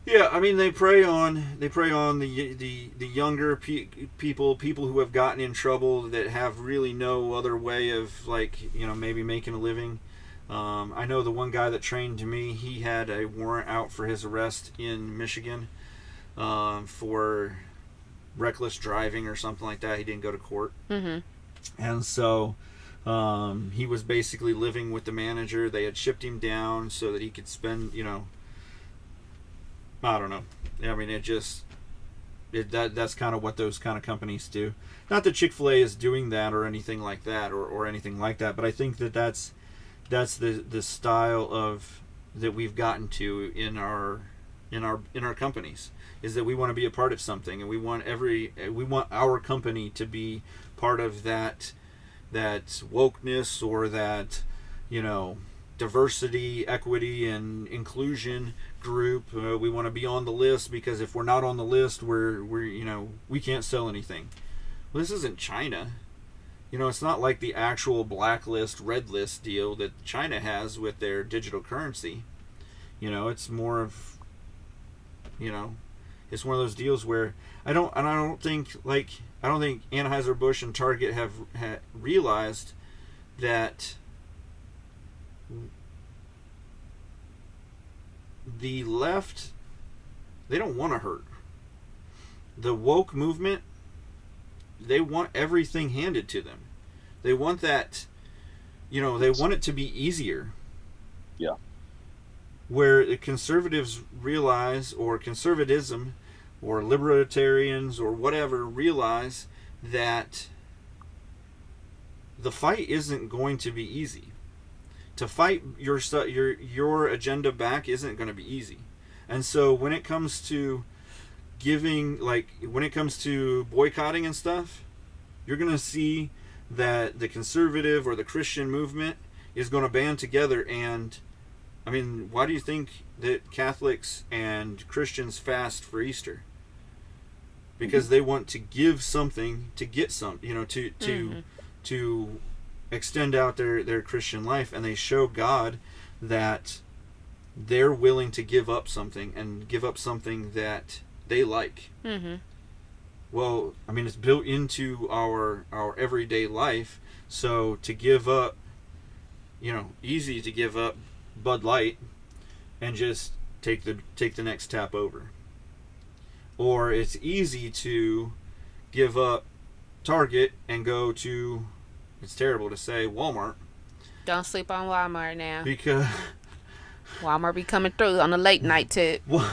Yeah, I mean they prey on the younger people who have gotten in trouble, that have really no other way of, maybe making a living. I know the one guy that trained me, he had a warrant out for his arrest in Michigan for reckless driving or something like that. He didn't go to court. And so he was basically living with the manager. They had shipped him down so that he could spend, I don't know. I mean, that's kind of what those kind of companies do. Not that Chick-fil-A is doing that or anything like that, or anything like that, but I think that's the style of that we've gotten to in our companies, is that we want to be a part of something, and we want our company to be part of that wokeness, or that diversity, equity, and inclusion group. We want to be on the list, because if we're not on the list, we can't sell anything. Well, this isn't China. It's not like the actual blacklist, red list deal that China has with their digital currency. It's more of, it's one of those deals where I don't think Anheuser-Busch and Target have realized that the left, they don't want to hurt. The woke movement, they want everything handed to them. They want that, they want it to be easier. Yeah. Where the conservatives realize, or conservatism, or libertarians, or whatever, realize that the fight isn't going to be easy. To fight your agenda back isn't going to be easy. And so when it comes to when it comes to boycotting and stuff, you're going to see that the conservative or the Christian movement is going to band together. And I mean, why do you think that Catholics and Christians fast for Easter? because they want to give something to get some, to extend out their Christian life, and they show God that they're willing to give up something and give up something that they like. Mm-hmm. Well, I mean, it's built into our everyday life. So to give up, easy to give up Bud Light and just take the next tap over. Or it's easy to give up Target and go to, it's terrible to say, Walmart. Don't sleep on Walmart now. Because Walmart be coming through on a late night tip. Well,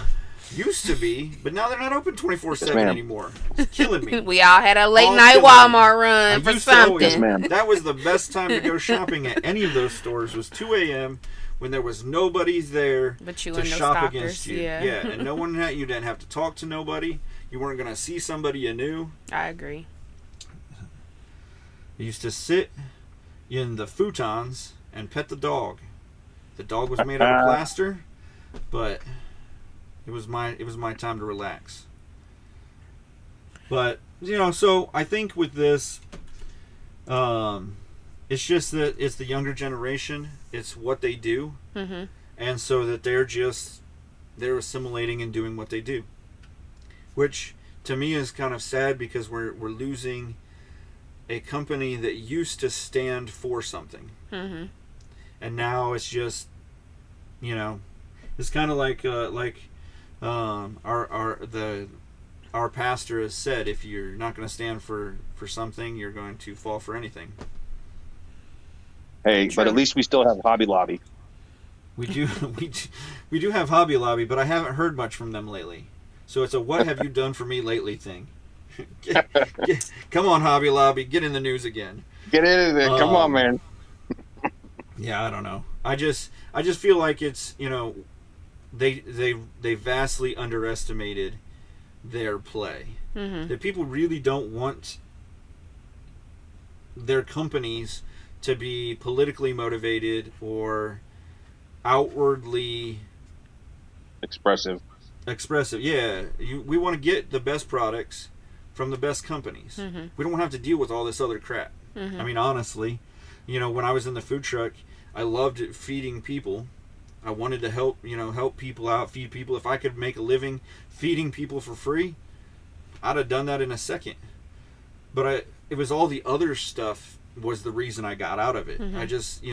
used to be, but now they're not open 24/7 Yes, ma'am. anymore. It's killing me. We all had a late All night killing Walmart me. run I for used to always- something. ma'am. That was the best time to go shopping at any of those stores, was 2 a.m. when there was nobody's there But you to and the shop stalkers, against you. yeah. And no one you didn't have to talk to nobody. You weren't going to see somebody you knew. I agree. You used to sit in the futons and pet the dog. The dog was made out of plaster, but it was my time to relax. But so I think with this, it's just that it's the younger generation. It's what they do, Mm-hmm. and so that they're assimilating and doing what they do, which to me is kind of sad, because we're losing a company that used to stand for something. Mm-hmm. And now it's just, it's kind of like our pastor has said, if you're not going to stand for something, you're going to fall for anything. Hey, True. but at least we still have Hobby Lobby. We do we do have Hobby Lobby, but I haven't heard much from them lately. So it's a what have you done for me lately thing. Come on, Hobby Lobby, get in the news again. Get in there. Come on, man. Yeah, I don't know. I just feel like it's, they vastly underestimated their play. Mm-hmm. That people really don't want their companies to be politically motivated or outwardly Expressive. expressive. Yeah, we want to get the best products from the best companies. Mm-hmm. We don't have to deal with all this other crap. Mm-hmm. I mean, honestly, when I was in the food truck, I loved feeding people. I wanted to help people out, feed people. If I could make a living feeding people for free, I'd have done that in a second. But it was all the other stuff was the reason I got out of it. Mm-hmm. I just,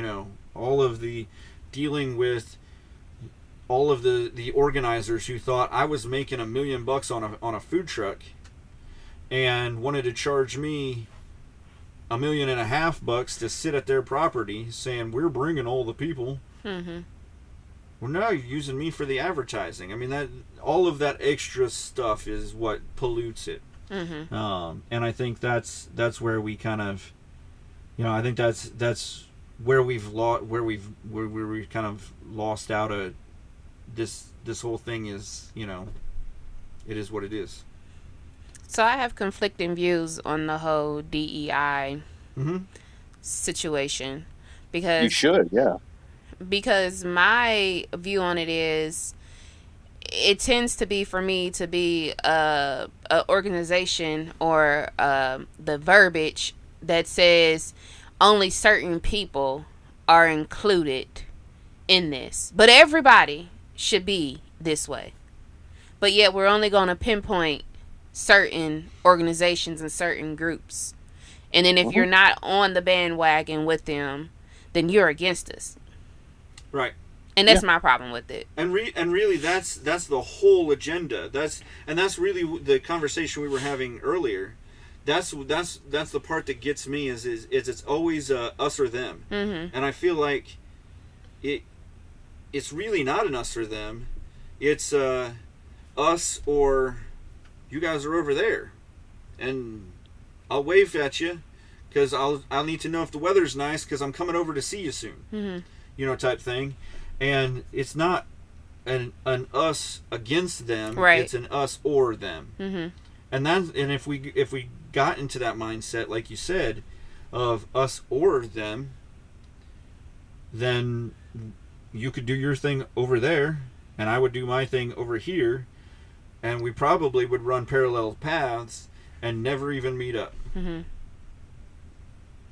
all of the dealing with all of the organizers who thought I was making $1 million on a food truck and wanted to charge me $1.5 million to sit at their property, saying we're bringing all the people. Mm-hmm. Well, now you're using me for the advertising. I mean, that all of that extra stuff is what pollutes it. Mm-hmm. And I think that's where we kind of, I think that's where we've kind of lost out of this whole thing is, it is what it is. So I have conflicting views on the whole DEI Mm-hmm. situation, You because should, yeah. my view on it is, it tends to be, for me, to be a organization or the verbiage that says only certain people are included in this, but everybody should be this way. But yet we're only going to pinpoint certain organizations and certain groups, and then if you're not on the bandwagon with them, then you're against us. Right. And that's my problem with it. And really, that's the whole agenda. That's really the conversation we were having earlier. That's the part that gets me is it's always us or them. Mm-hmm. And I feel like it's really not an us or them. It's us or you guys are over there, and I'll wave at you because I'll need to know if the weather's nice because I'm coming over to see you soon. Mm-hmm. Type thing. And it's not an us against them. Right. It's an us or them. Mm-hmm. And if we got into that mindset, like you said, of us or them, then you could do your thing over there, and I would do my thing over here, and we probably would run parallel paths and never even meet up. Mm-hmm.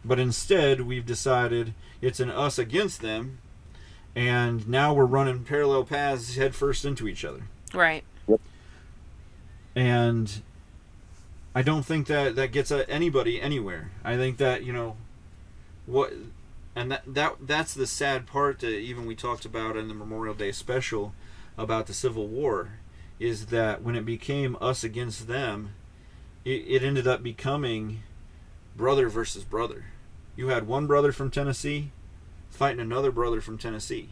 But instead, we've decided it's an us against them, and now we're running parallel paths head first into each other. Right. And I don't think that gets anybody anywhere. I think that, that's the sad part that even we talked about in the Memorial Day special about the Civil War, is that when it became us against them, it ended up becoming brother versus brother. You had one brother from Tennessee fighting another brother from Tennessee.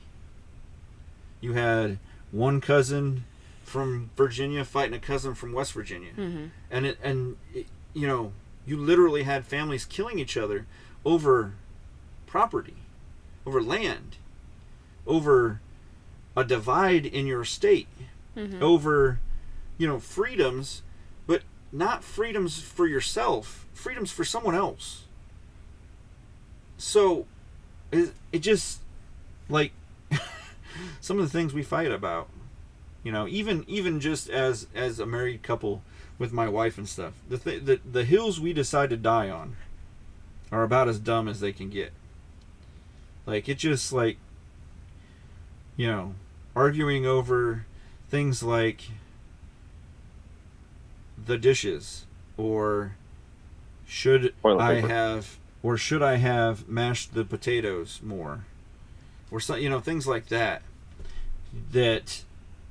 You had one cousin from Virginia fighting a cousin from West Virginia. Mm-hmm. And you literally had families killing each other over property, over land, over a divide in your state, Mm-hmm. over, freedoms, but not freedoms for yourself, freedoms for someone else. So it just, like, some of the things we fight about, even just as a married couple with my wife and stuff, the hills we decide to die on are about as dumb as they can get. Like, it just, like, arguing over things like the dishes, or should I have mashed the potatoes more, or some, things like that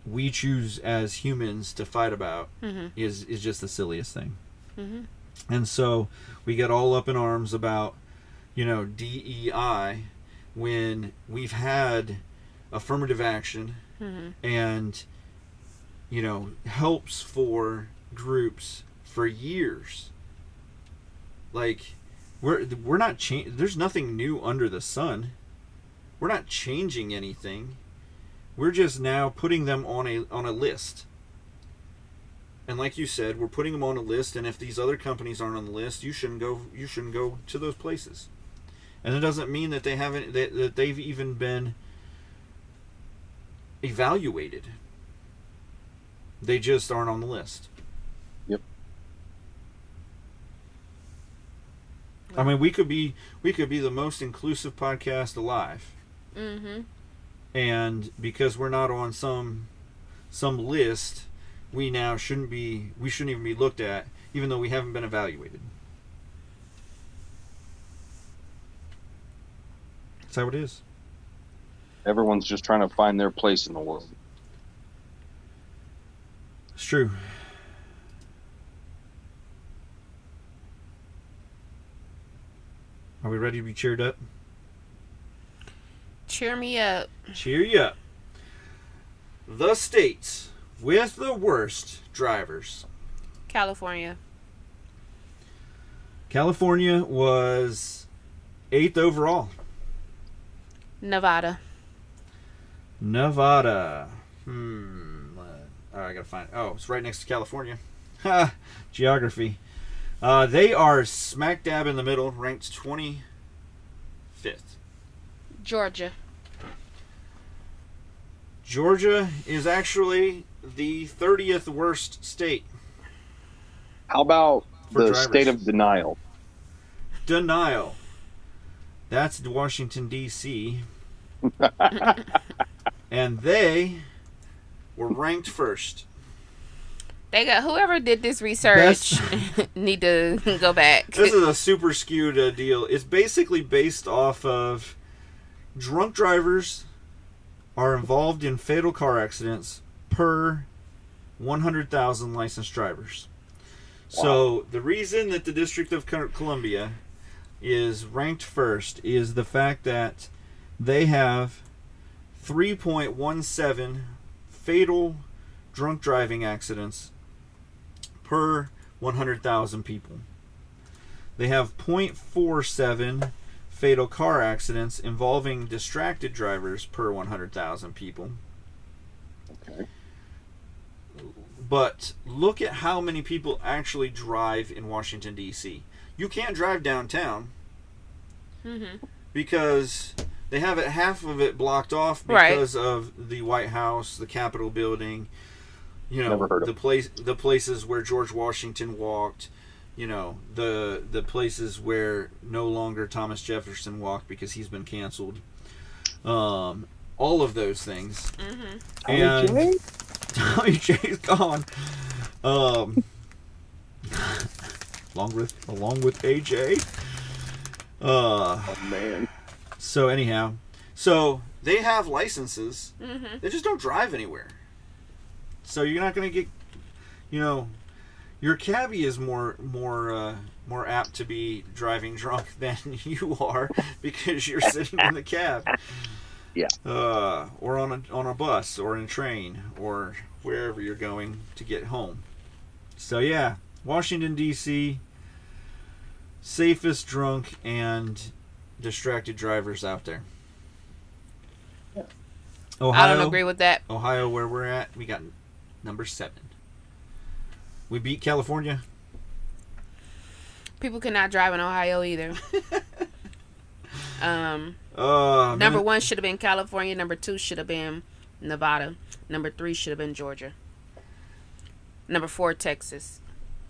we choose as humans to fight about. Mm-hmm. is just the silliest thing. Mm-hmm. And so we get all up in arms about DEI when we've had affirmative action, Mm-hmm. and helps for groups for years. Like, we're not there's nothing new under the sun. We're not changing anything. We're just now putting them on a list. And like you said, we're putting them on a list, and if these other companies aren't on the list, you shouldn't go to those places. And it doesn't mean that that they've even been evaluated. They just aren't on the list. Yep. I mean, we could be the most inclusive podcast alive. Mm-hmm. And because we're not on some list, we shouldn't even be looked at, even though we haven't been evaluated. That's how it is. Everyone's just trying to find their place in the world. It's true. Are we ready to be cheered up? Cheer me up. Cheer you up. The states with the worst drivers. California. California was 8th overall. Nevada. I gotta find. Oh, it's right next to California. Ha! Geography. They are smack dab in the middle, ranked 25th. Georgia. Georgia is actually the 30th worst state. How about For the drivers. state of denial? Denial. That's Washington, D.C. And they were ranked first. They got whoever did this research need to go back. This is a super skewed deal. It's basically based off of drunk drivers are involved in fatal car accidents per 100,000 licensed drivers. Wow. So the reason that the District of Columbia is ranked first is the fact that they have 3.17 fatal drunk driving accidents per 100,000 people. They have 0.47 fatal car accidents involving distracted drivers per 100,000 people. Okay. But look at how many people actually drive in Washington, D.C. You can't drive downtown because they have half of it blocked off because of the White House, the Capitol building, You know, Never heard of the places where George Washington walked. You know, the places where no longer Thomas Jefferson walked because he's been canceled. All of those things. Mm-hmm. And Tommy J's gone. Along with AJ. Oh man. So anyhow, they have licenses. Mm-hmm. They just don't drive anywhere. So you're not going to get, you know, your cabbie is more apt to be driving drunk than you are because you're sitting in the cab. Yeah. Or on a bus or in a train or wherever you're going to get home. So yeah, Washington D.C. safest drunk and distracted drivers out there. Yeah. Ohio, I don't agree with that. Ohio, where we're at, we got number 7. We beat California. People cannot drive in Ohio either. Number 1 should have been California. Number 2 should have been Nevada. Number 3 should have been Georgia. Number 4, Texas.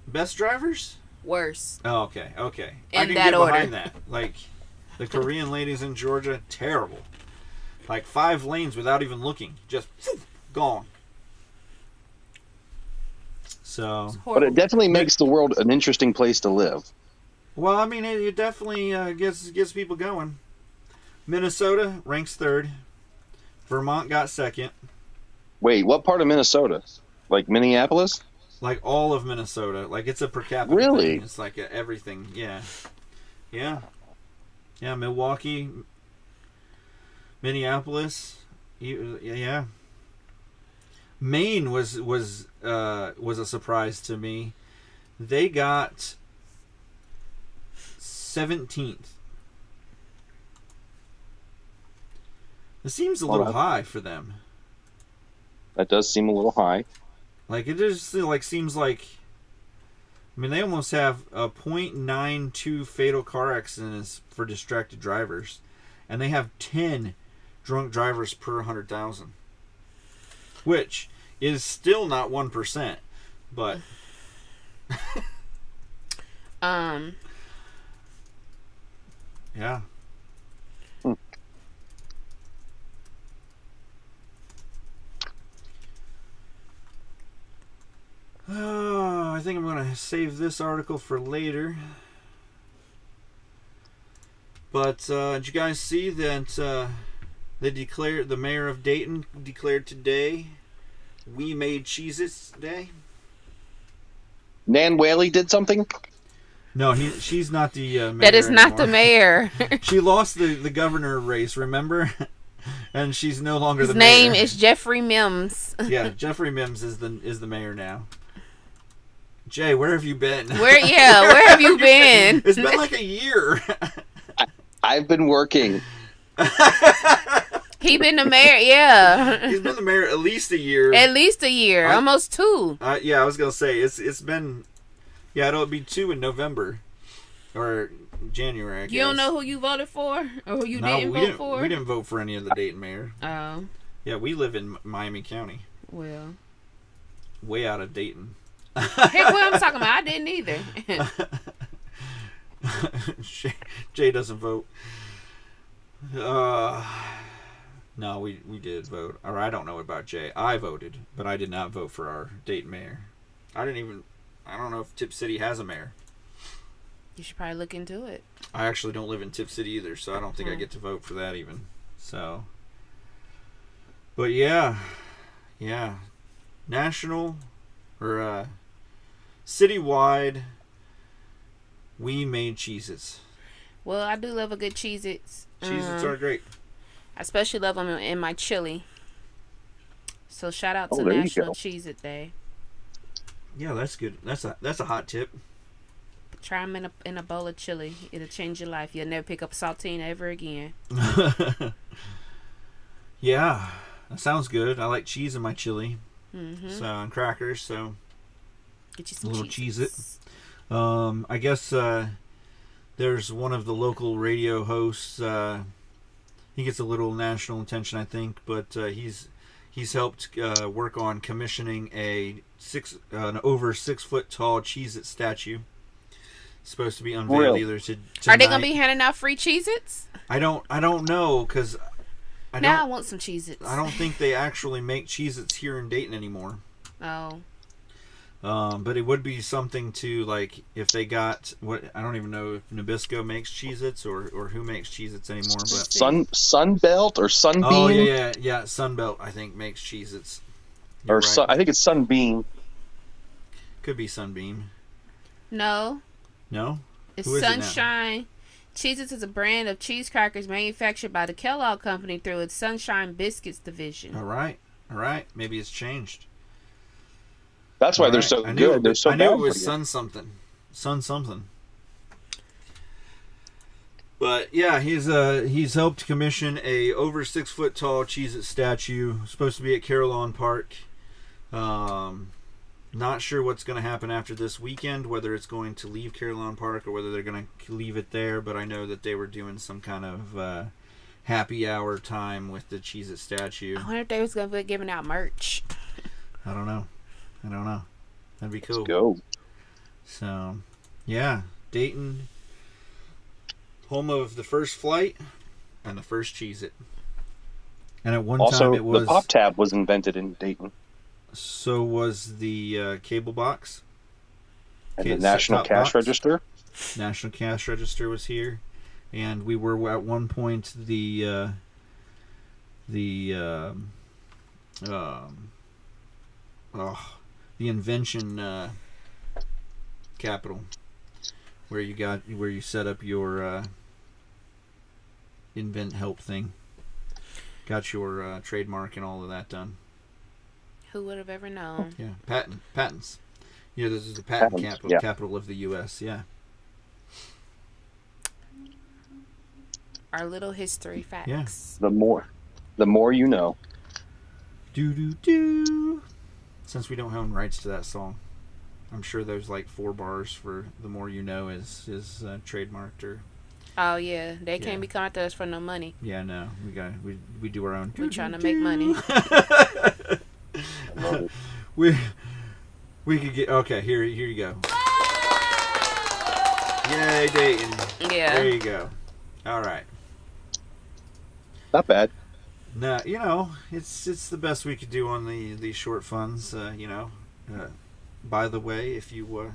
Best drivers? Worse. Oh, okay. I In can that get order. behind that. Like, the Korean ladies in Georgia, terrible. Like 5 lanes without even looking. Just gone. So, But it definitely makes the world an interesting place to live. well, I mean, it definitely gets people going. Minnesota ranks 3rd. Vermont got 2nd. Wait, what part of Minnesota? Like Minneapolis? Like all of Minnesota. Like it's a per capita Really? thing. It's like everything. Yeah. Milwaukee, Minneapolis. Yeah. Maine was a surprise to me. They got 17th. It seems a little high for them. That does seem a little high. Like it just seems like. I mean, they almost have a .92 fatal car accidents for distracted drivers, and they have 10 drunk drivers per 100,000, which is still not 1%, but. Yeah. Oh, I think I'm going to save this article for later. But did you guys see that the mayor of Dayton declared today, We Made Cheez-Its Day? Nan Whaley did something? No, she's not the mayor That is not the anymore. mayor. She lost the governor race, remember? And she's no longer His the mayor. name is Jeffrey Mims. Yeah, Jeffrey Mims is the mayor now. Jay, where have you been? Where have you been? It's been like a year. I've been working. He been the mayor, yeah. He's been the mayor at least a year. At least a year, almost 2. Yeah, I was gonna say it's been. Yeah, it'll be 2 in November or January. I guess. You don't know who you voted for or who you didn't vote for? We didn't vote for any of the Dayton mayor. Oh. Yeah, we live in Miami County. Well. Way out of Dayton. Heck, what I'm talking about, I didn't either. Jay doesn't vote. No, we did vote. Or I don't know about Jay. I voted, but I did not vote for our Dayton mayor. I don't know if Tip City has a mayor. You should probably look into it. I actually don't live in Tip City either, so I don't think I get to vote for that even. So, but yeah, national or citywide, We Made Cheez-Its. Well, I do love a good Cheez-Its. Cheez-Its are great. I especially love them in my chili. So shout out to there you National go. Cheez-It Day. Yeah, that's good. That's a hot tip. Try them in a bowl of chili. It'll change your life. You'll never pick up saltine ever again. Yeah, that sounds good. I like cheese in my chili. Mm-hmm. So and crackers. So Get you some a little Cheez-Its. Cheez-It. I guess there's one of the local radio hosts. He gets a little national attention, I think, but he's He's helped work on commissioning an over 6 foot tall Cheez-It statue. Supposed to be unveiled either tonight. Are they gonna be handing out free Cheez-Its? I don't know, because I want some Cheez-Its. I don't think they actually make Cheez-Its here in Dayton anymore. Oh. But it would be something to, like, if they got I don't even know if Nabisco makes Cheez-Its or who makes Cheez-Its anymore. But Sunbelt or Sunbeam. Oh yeah. Sunbelt I think makes Cheez-Its. Or right. I think it's Sunbeam. Could be Sunbeam. No. No. It's Sunshine. Cheez-Its is a brand of cheese crackers manufactured by the Kellogg Company through its Sunshine Biscuits division. All right. Maybe it's changed. That's why they're so good. They're so I knew it was Sun something. But yeah, he's helped commission a over 6 foot tall Cheez-It statue. Supposed to be at Carillon Park. Not sure what's going to happen after this weekend, whether it's going to leave Carillon Park or whether they're going to leave it there. But I know that they were doing some kind of happy hour time with the Cheez-It statue. I wonder if they was going to be giving out merch. I don't know. That'd be cool. Let's go. So, yeah, Dayton, home of the first flight and the first Cheez-It. And at one time it was... the Pop Tab was invented in Dayton. So was the cable box. And the National Cash Register. National Cash Register was here. And we were at one point the invention capital, where you set up your invent help thing, got your trademark and all of that done. Who would have ever known? Yeah, patents. Yeah, this is the patent capital of the U.S. Yeah. Our little history facts. Yeah. The more you know. Do. Since we don't own rights to that song, I'm sure there's like 4 bars for "The More You Know" is trademarked or. Oh yeah, they can't be coming to us for no money. Yeah, no, we do our own. We're trying to make money. we could get here you go. Yay, Dayton. Yeah. There you go. All right. Not bad. No, it's the best we could do on the short funds. By the way, if you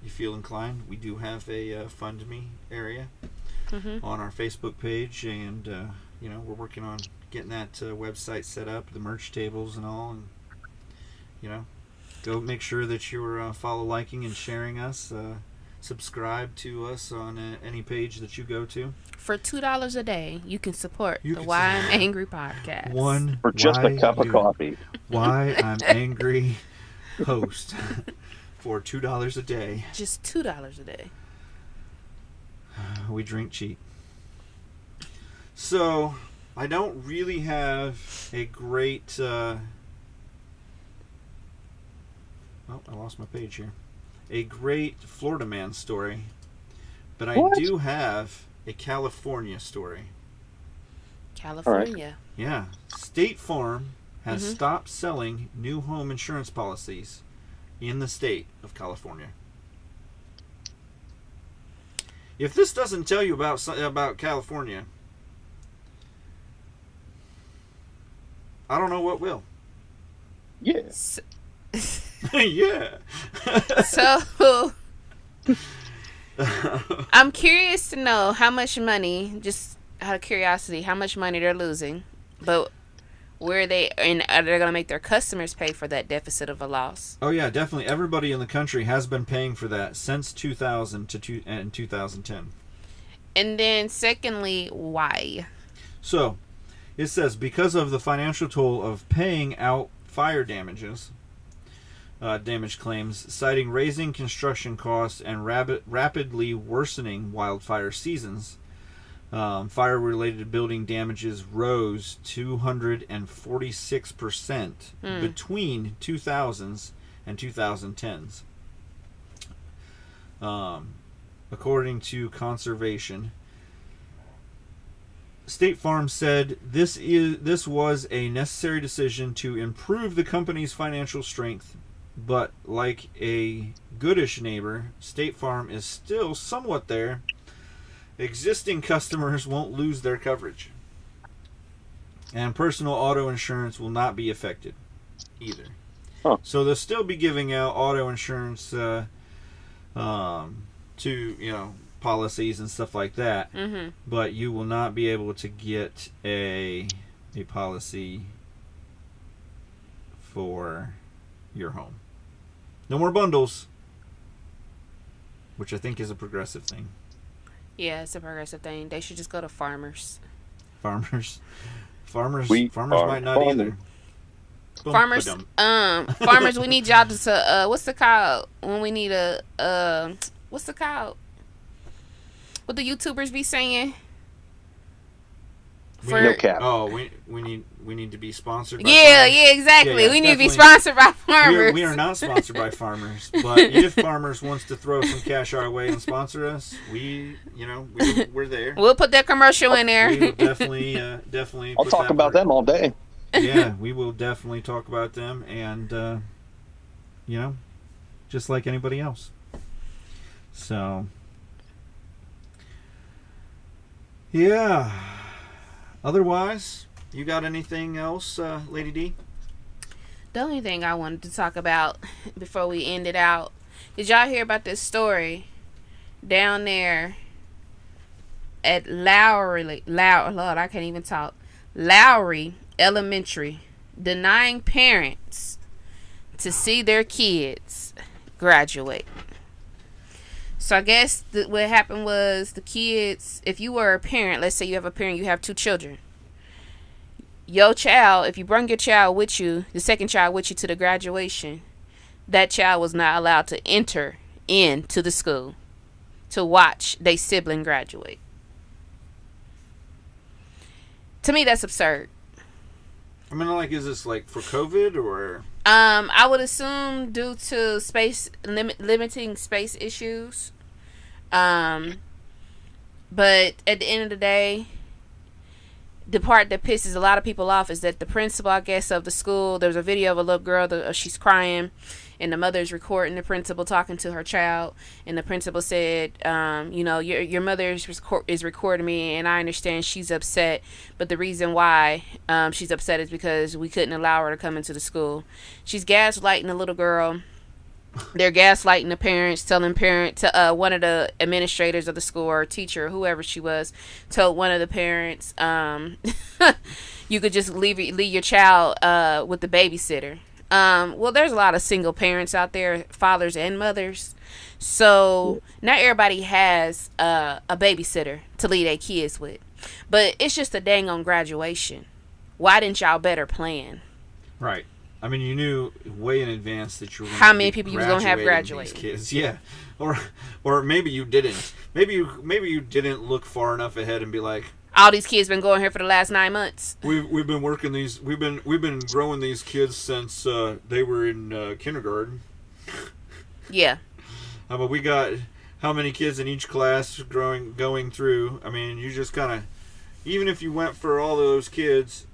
feel inclined, we do have a Fund Me area on our Facebook page, and we're working on getting that website set up, the merch tables and all, and go make sure that you're follow, liking, and sharing us. Subscribe to us on any page that you go to. For $2 a day, you can support the Why I'm Angry podcast. For just a cup of coffee. Why I'm Angry host for $2 a day. Just $2 a day. We drink cheap. So, I don't really have a great... I lost my page here. A great Florida man story. But I do have a California story. California. Right. Yeah. State Farm has stopped selling new home insurance policies in the state of California. If this doesn't tell you about California, I don't know what will. Yeah. Yeah. So, I'm curious to know how much money, just out of curiosity, how much money they're losing, but where are they going to make their customers pay for that deficit of a loss? Oh yeah, definitely. Everybody in the country has been paying for that since 2000 and 2010. And then, secondly, why? So, it says because of the financial toll of paying out fire damage claims, citing raising construction costs and rapidly worsening wildfire seasons, fire-related building damages rose 246% between 2000s and 2010s. According to conservation, State Farm said this was a necessary decision to improve the company's financial strength, but like a goodish neighbor, State Farm is still somewhat there. Existing customers won't lose their coverage, and personal auto insurance will not be affected either. Huh. So they'll still be giving out auto insurance to policies and stuff like that, but you will not be able to get a policy for your home. No more bundles, which I think is a progressive thing. Yeah, it's a progressive thing. They should just go to farmers. Farmers We might not are either. Boom, Farmers, ba-dum. farmers, we need y'all to what's the call when we need what's the call? What the YouTubers be saying? No cap. Oh, we need to be sponsored by Yeah, farmers. yeah, exactly. Yeah, we need to be definitely. sponsored by farmers. We are not sponsored by farmers, but if farmers wants to throw some cash our way and sponsor us, we're there. We'll put that commercial in there. We will definitely. I'll put talk that about part- them all day. Yeah, we will definitely talk about them, and just like anybody else. So, yeah. Otherwise, you got anything else, Lady D? The only thing I wanted to talk about before we end it out, did y'all hear about this story down there at Lowry Elementary, denying parents to see their kids graduate? So I guess what happened was the kids, if you were a parent, let's say you have a parent, you have 2 children. Your child, if you bring your child with you, the second child with you to the graduation, that child was not allowed to enter into the school to watch their sibling graduate. To me, that's absurd. I mean, is this for COVID or? I would assume due to space limiting space issues. But at the end of the day, the part that pisses a lot of people off is that the principal, I guess, of the school, there's a video of a little girl, she's crying, and the mother's recording the principal talking to her child, and the principal said, your mother is recording me, and I understand she's upset, but the reason why she's upset is because we couldn't allow her to come into the school. She's gaslighting the little girl. They're gaslighting the parents, telling one of the administrators of the school or teacher, whoever she was, told one of the parents, you could just leave your child with the babysitter. Well, there's a lot of single parents out there, fathers and mothers. So not everybody has a babysitter to leave their kids with. But it's just a dang on graduation. Why didn't y'all better plan? Right. I mean, you knew way in advance that you were going how many people you was going to have graduate. Kids. Yeah. Or maybe you didn't. Maybe you didn't look far enough ahead and be like, all these kids been going here for the last 9 months. We've been working these. We've been growing these kids since they were in kindergarten. Yeah. But we got how many kids in each class going through? I mean, you just kind of, even if you went for all those kids,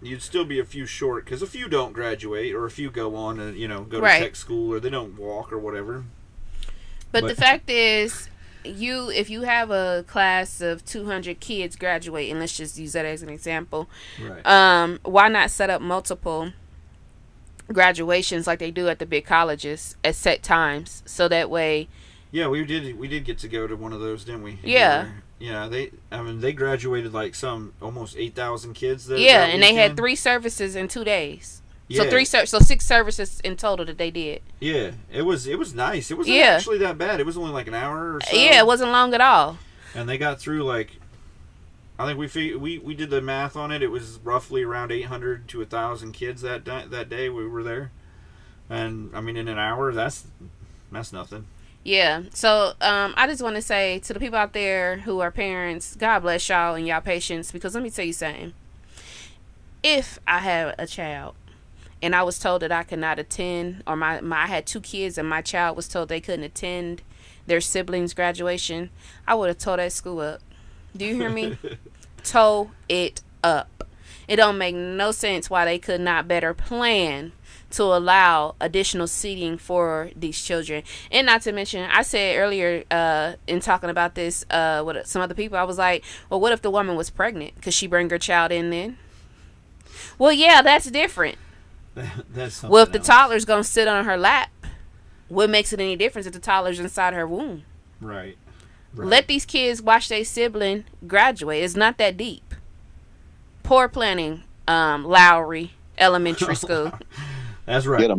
you'd still be a few short because a few don't graduate or a few go on and go to tech school or they don't walk or whatever. But the fact is, if you have a class of 200 kids graduating, let's just use that as an example. Right. Why not set up multiple graduations like they do at the big colleges at set times, so that way? Yeah, we did get to go to one of those, didn't we? Yeah. They graduated almost 8,000 kids. That and they had weekend. 3 services in 2 days. Yeah. So 6 services in total that they did. Yeah, it was nice. It wasn't actually that bad. It was only an hour or so. Yeah, it wasn't long at all. And they got through I think we did the math on it. It was roughly around 800 to 1,000 kids that day we were there. And I mean, in an hour, that's nothing. Yeah. So I just want to say to the people out there who are parents, God bless y'all and y'all patience, because let me tell you something. If I had a child and I was told that I could not attend, or I had 2 kids and my child was told they couldn't attend their siblings' graduation, I would have tore that school up. Do you hear me? toe it up. It don't make no sense why they could not better plan to allow additional seating for these children. And not to mention, I said earlier in talking about this with some other people, I was like, well, what if the woman was pregnant? Could she bring her child in then? Well, yeah, that's different. That's something Well, if the else. toddler's going to sit on her lap, what makes it any difference if the toddler's inside her womb? Right. Let these kids watch their sibling graduate. It's not that deep. Poor planning, Lowry Elementary School. That's right.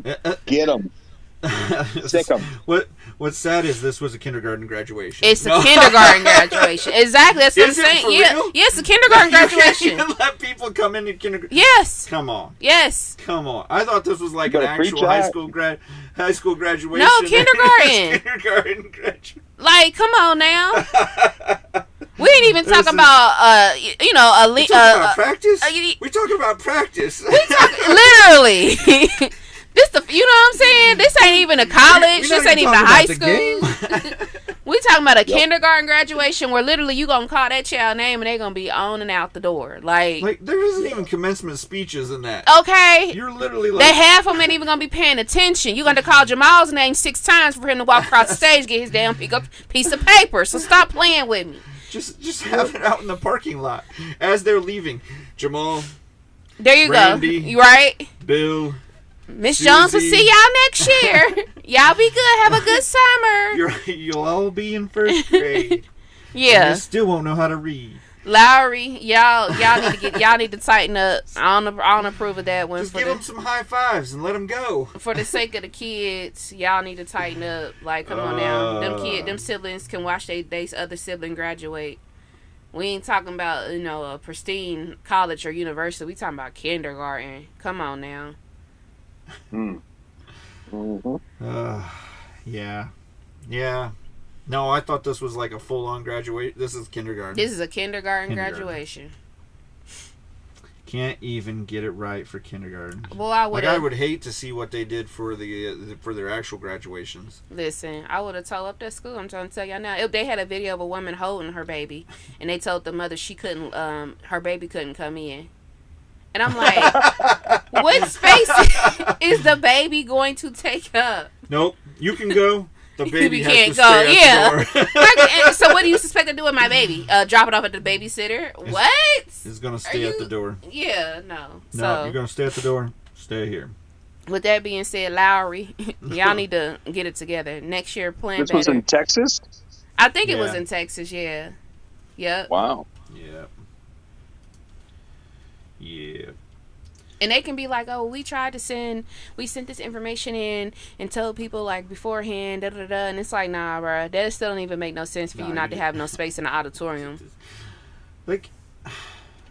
Get them. Sick them. What's sad is this was a kindergarten graduation. It's a kindergarten graduation. Exactly. That's what I'm Is it saying. for Yeah, real? yeah, it's a kindergarten You can't graduation. even let people come into kindergarten. Yes. Come on. Yes. Come on. I thought this was like You an gotta preach actual high that. school graduation. No, kindergarten. Kindergarten graduation. Like, come on now. We ain't even This talk is- about, you know, a We talking about practice? you- We talking about practice. literally. This the, you know what I'm saying? This ain't even a college. This ain't even a high school. We talking about a kindergarten graduation where literally you gonna call that child name and they gonna be on and out the door. Like there isn't even commencement speeches in that. Okay. You're literally like They half of them ain't even gonna be paying attention. You gonna call Jamal's name 6 times for him to walk across the stage, get his damn piece of paper. So stop playing with me. just have it out in the parking lot as they're leaving. Jamal, There you Randy. go. You right? Bill, Miss Jones will Susie. see y'all next year. Y'all be good. Have a good summer. you'll all be in first grade. And Yeah. you still won't know how to read. Lowry, y'all need to tighten up. I don't approve of that one. Just give them some high fives and let them go. For the sake of the kids, y'all need to tighten up. Like, come on now, them siblings can watch they other sibling graduate. We ain't talking about, you know, a pristine college or university. We talking about kindergarten. Come on now. Yeah. No, I thought this was like a full-on graduate. This is kindergarten. This is a kindergarten graduation. Can't even get it right for kindergarten. Well, I would I have would hate to see what they did for their actual graduations. listen. I would have told up that school. I'm trying to tell y'all now. If they had a video of a woman holding her baby, and they told the mother she couldn't, her baby couldn't come in, and I'm like, what space is the baby going to take up? Nope, you can go. The baby You has can't to go. stay Yeah. at the door. And so what do you suspect to do with my baby? Drop it off at the babysitter? What? It's gonna stay at the door. Yeah, no. No, So you're gonna stay at the door. Stay here. with that being said, Lowry, y'all need to get it together. Next year, plan This was better. in Texas? I think it was Yeah. in Texas. Yeah. Yep. Wow. Yeah. Yeah. And they can be like, oh, we sent this information in and told people like beforehand, da da da. And it's like, nah, bro, that still don't even make no sense for you not to have no space in the auditorium. Like,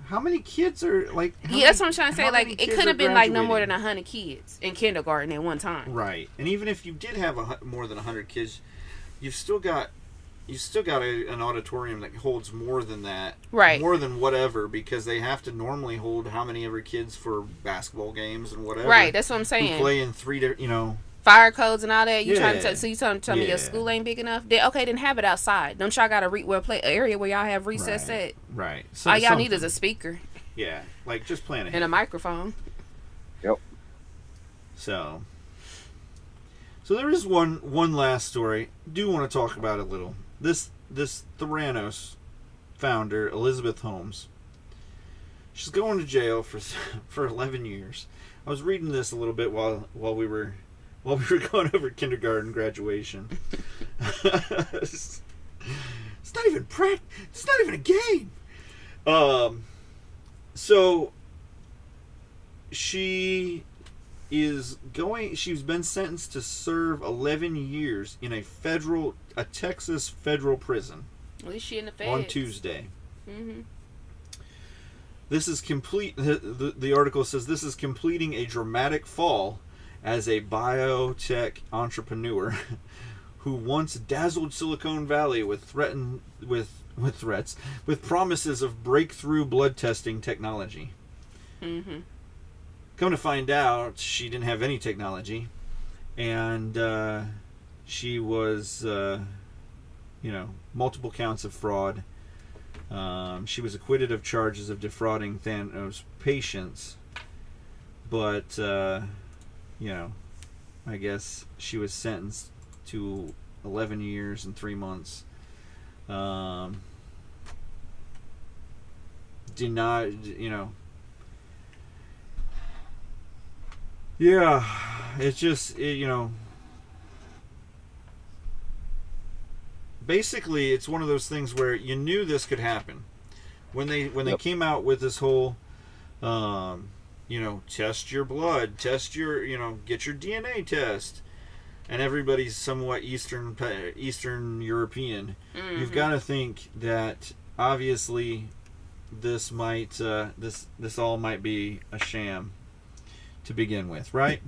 how many kids are like? Yeah, that's what I'm trying to say. how many Like, it kids couldn't are have been like no more graduating? than 100 kids in kindergarten at one time. Right, and even if you did have more than 100 kids, you've still got an auditorium that holds more than that, Right. More than whatever, because they have to normally hold how many ever kids for basketball games and whatever. Right, that's what I'm Who saying. play in 3 different, Fire codes and all that. You trying to Yeah. so you tell me Yeah. your school ain't big enough? Then have it outside. Don't y'all got a play area where y'all have recess Right. at? Right. So All y'all need something. is a speaker Yeah, like just plan ahead. and a microphone. Yep. So there is one last story. Do want to talk about it a little. This Theranos founder, Elizabeth Holmes, she's going to jail for 11 years. I was reading this a little bit while we were going over kindergarten graduation. It's not even it's not even a game. So she's been sentenced to serve 11 years in a Texas federal prison At least she in the feds. on Tuesday. Mm-hmm. This is complete. The article says this is completing a dramatic fall as a biotech entrepreneur who once dazzled Silicon Valley with promises of breakthrough blood testing technology. Mm-hmm. Come to find out, she didn't have any technology, and she was, multiple counts of fraud. She was acquitted of charges of defrauding Thanos' patients, but I guess she was sentenced to 11 years and 3 months. Denied, yeah, it's just, basically it's one of those things where you knew this could happen when they came out with this whole test your blood, test your, get your DNA test, and everybody's somewhat Eastern European. Mm-hmm. You've got to think that obviously this might this all might be a sham to begin with, right?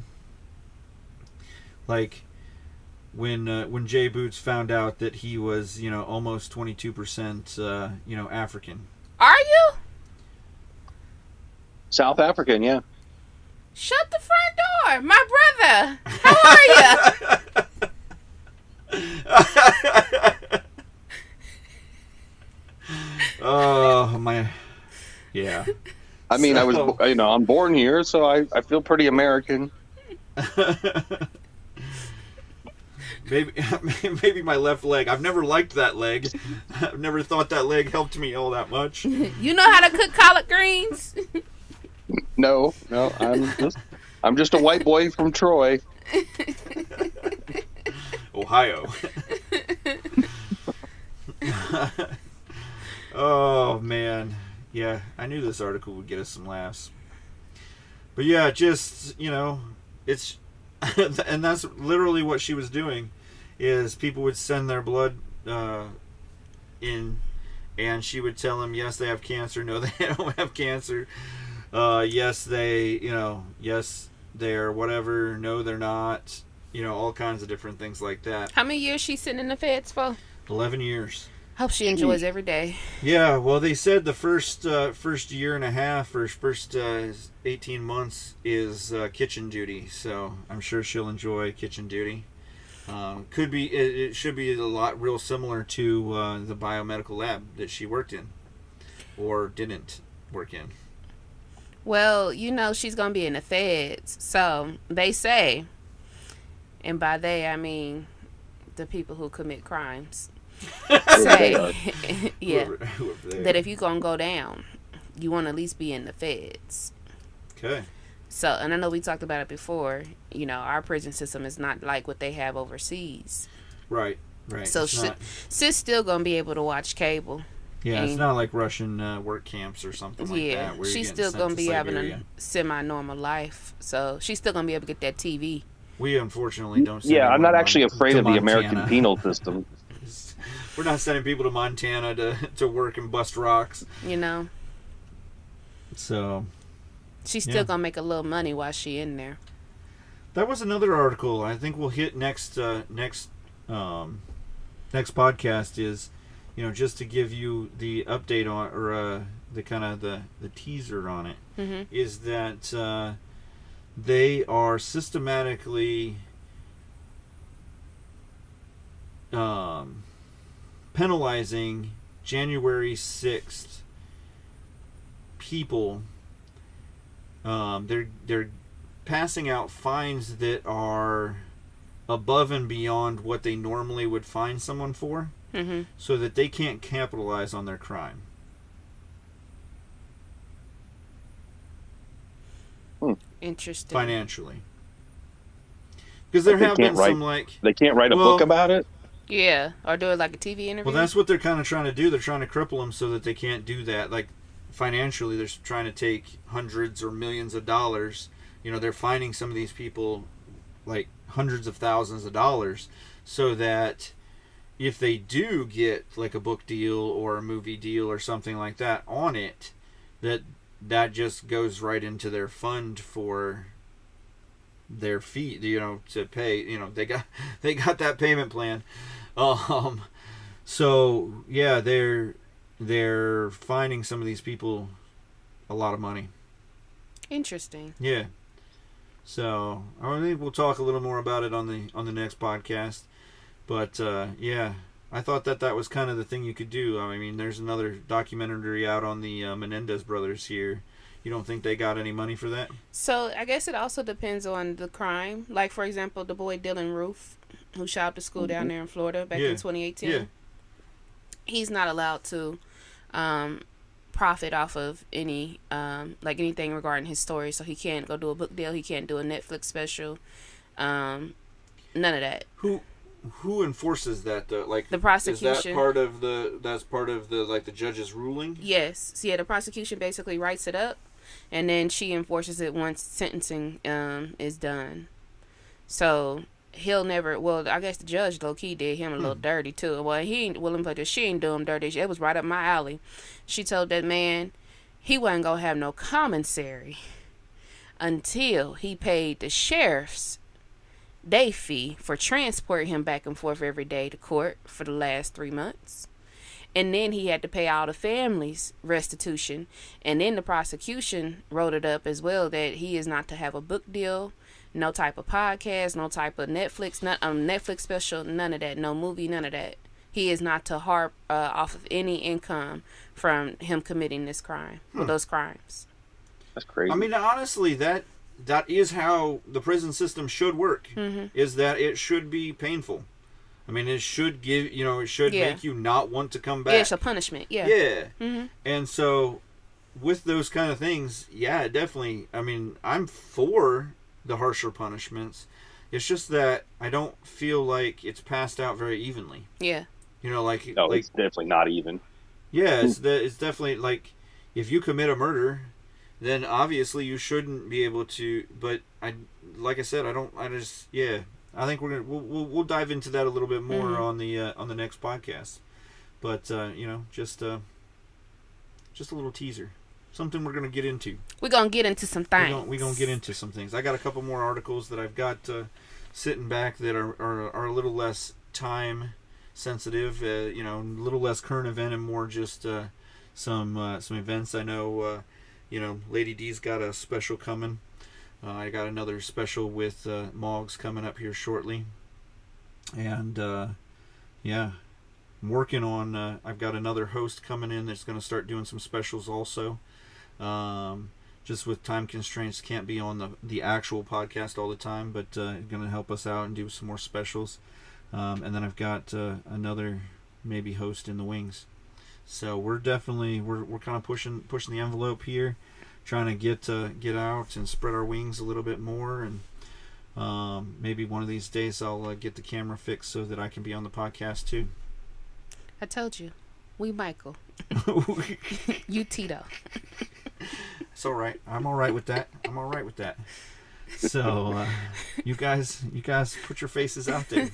Like when Jay Boots found out that he was almost 22% African. Are you South African? Yeah. Shut the front door, my brother. How are you? Oh my, yeah. I mean, I was, I'm born here, so I feel pretty American. Maybe my left leg. I've never liked that leg. I've never thought that leg helped me all that much. You know how to cook collard greens? No, I'm just a white boy from Troy, Ohio. Oh man, yeah. I knew this article would get us some laughs. But yeah, just it's, and that's literally what she was doing. Is people would send their blood in, and she would tell them, yes, they have cancer. No, they don't have cancer. Yes, yes, they're whatever. No, they're not. All kinds of different things like that. How many years she sitting in the feds for? 11 years. Hope she enjoys every day. Yeah, well, they said the first year and a half or first 18 months is kitchen duty. So I'm sure she'll enjoy kitchen duty. Could be. It should be a lot real similar to the biomedical lab that she worked in, or didn't work in. Well, she's gonna be in the feds, so they say, and by they I mean the people who commit crimes. Say, yeah, that if you're gonna go down, you want to at least be in the feds. Okay. So, and I know we talked about it before. Our prison system is not like what they have overseas. Right. So sis still gonna be able to watch cable. Yeah, it's not like Russian work camps or something like that. Yeah, she's still gonna be having a semi-normal life. So she's still gonna be able to get that TV. We unfortunately don't. Yeah, I'm not actually afraid of the American penal system. We're not sending people to Montana to work and bust rocks. So she's still gonna make a little money while she in there. That was another article I think we'll hit next podcast is, just to give you the update on, or the kind of the teaser on it, mm-hmm. is that they are systematically penalizing January 6th people. They're passing out fines that are above and beyond what they normally would fine someone for, mm-hmm. so that they can't capitalize on their crime. Interesting. Financially. Because there have been some, like... They can't write a book about it? Yeah, or do it like a TV interview. Well, that's what they're kind of trying to do. They're trying to cripple them so that they can't do that. Like, financially, they're trying to take hundreds or millions of dollars. They're fining some of these people, like, hundreds of thousands of dollars, so that if they do get, like, a book deal or a movie deal or something like that on it, that just goes right into their fund for their fee, to pay. They got that payment plan. So yeah, they're finding some of these people a lot of money. Interesting. Yeah. So I think we'll talk a little more about it on the next podcast. But yeah, I thought that was kind of the thing you could do. I mean, there's another documentary out on the Menendez brothers here. You don't think they got any money for that? So I guess it also depends on the crime. Like, for example, the boy Dylan Roof, who shot up the school down there in Florida back in 2018. Yeah. He's not allowed to profit off of any like anything regarding his story. So he can't go do a book deal. He can't do a Netflix special. None of that. Who enforces that though? Like the prosecution. Is that part of the like the judge's ruling? Yes. So, yeah, the prosecution basically writes it up, and then she enforces it once sentencing is done. So he'll never. Well, I guess the judge low key did him a little dirty too. Well, he ain't willing, but she ain't do him dirty. It was right up my alley. She told that man he wasn't gonna have no commissary until he paid the sheriff's day fee for transporting him back and forth every day to court for the last 3 months. And then he had to pay all the family's restitution. And then the prosecution wrote it up as well that he is not to have a book deal, no type of podcast, no type of Netflix, Netflix special, none of that, no movie, none of that. He is not to harp off of any income from him committing this crime, or those crimes. That's crazy. I mean, honestly, that is how the prison system should work. Is that it should be painful. I mean, it should give, it should make you not want to come back. Yeah, it's a punishment. Yeah. Yeah. And so, with those kind of things, yeah, definitely. I mean, I'm for the harsher punishments. It's just that I don't feel like it's passed out very evenly. Yeah. It's definitely not even. Yeah, it's definitely like if you commit a murder, then obviously you shouldn't be able to. But I think we'll dive into that a little bit more on the next podcast. But just a little teaser, something we're gonna get into. We're gonna get into some things. We're gonna get into some things. I got a couple more articles that I've got sitting back that are a little less time sensitive, a little less current event and more just some events. I know, Lady D's got a special coming. I got another special with Moggs coming up here shortly, and I'm working on. I've got another host coming in that's going to start doing some specials also. Just with time constraints, can't be on the actual podcast all the time, but going to help us out and do some more specials. And then I've got another maybe host in the wings. So we're definitely we're kind of pushing the envelope here, trying to get out and spread our wings a little bit more. And maybe one of these days I'll get the camera fixed so that I can be on the podcast too. I told you, we Michael, you Tito. It's all right. I'm all right with that. So, you guys put your faces out there.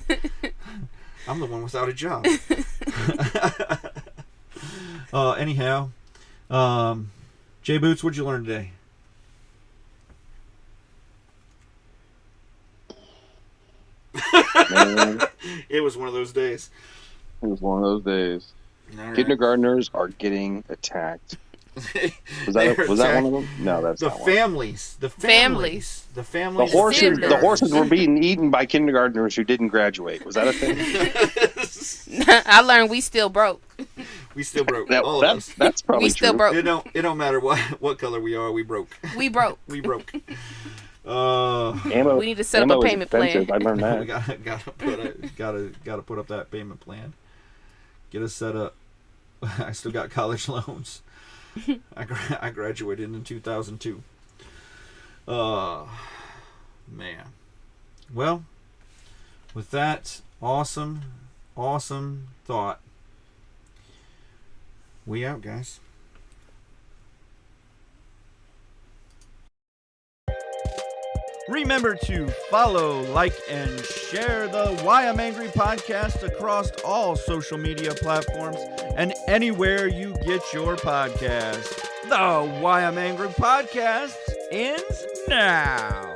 I'm the one without a job. Anyhow, Jay Boots, what'd you learn today? It was one of those days. Right. Kindergartners are getting attacked. Was that one of them? No, that's not one. The families. The horses were being eaten by kindergartners who didn't graduate. Was that a thing? I learned we still broke. We still broke. That's probably we still true. broke. It don't matter what color we are. We broke. We broke. We broke. Ammo, we need to set up a payment plan. I learned that. We gotta put up that payment plan. Get us set up. I still got college loans. I graduated in 2002. Man. Well, with that awesome thought, we out, guys. Remember to follow, like, and share the Why I'm Angry podcast across all social media platforms and anywhere you get your podcast. The Why I'm Angry podcast ends now.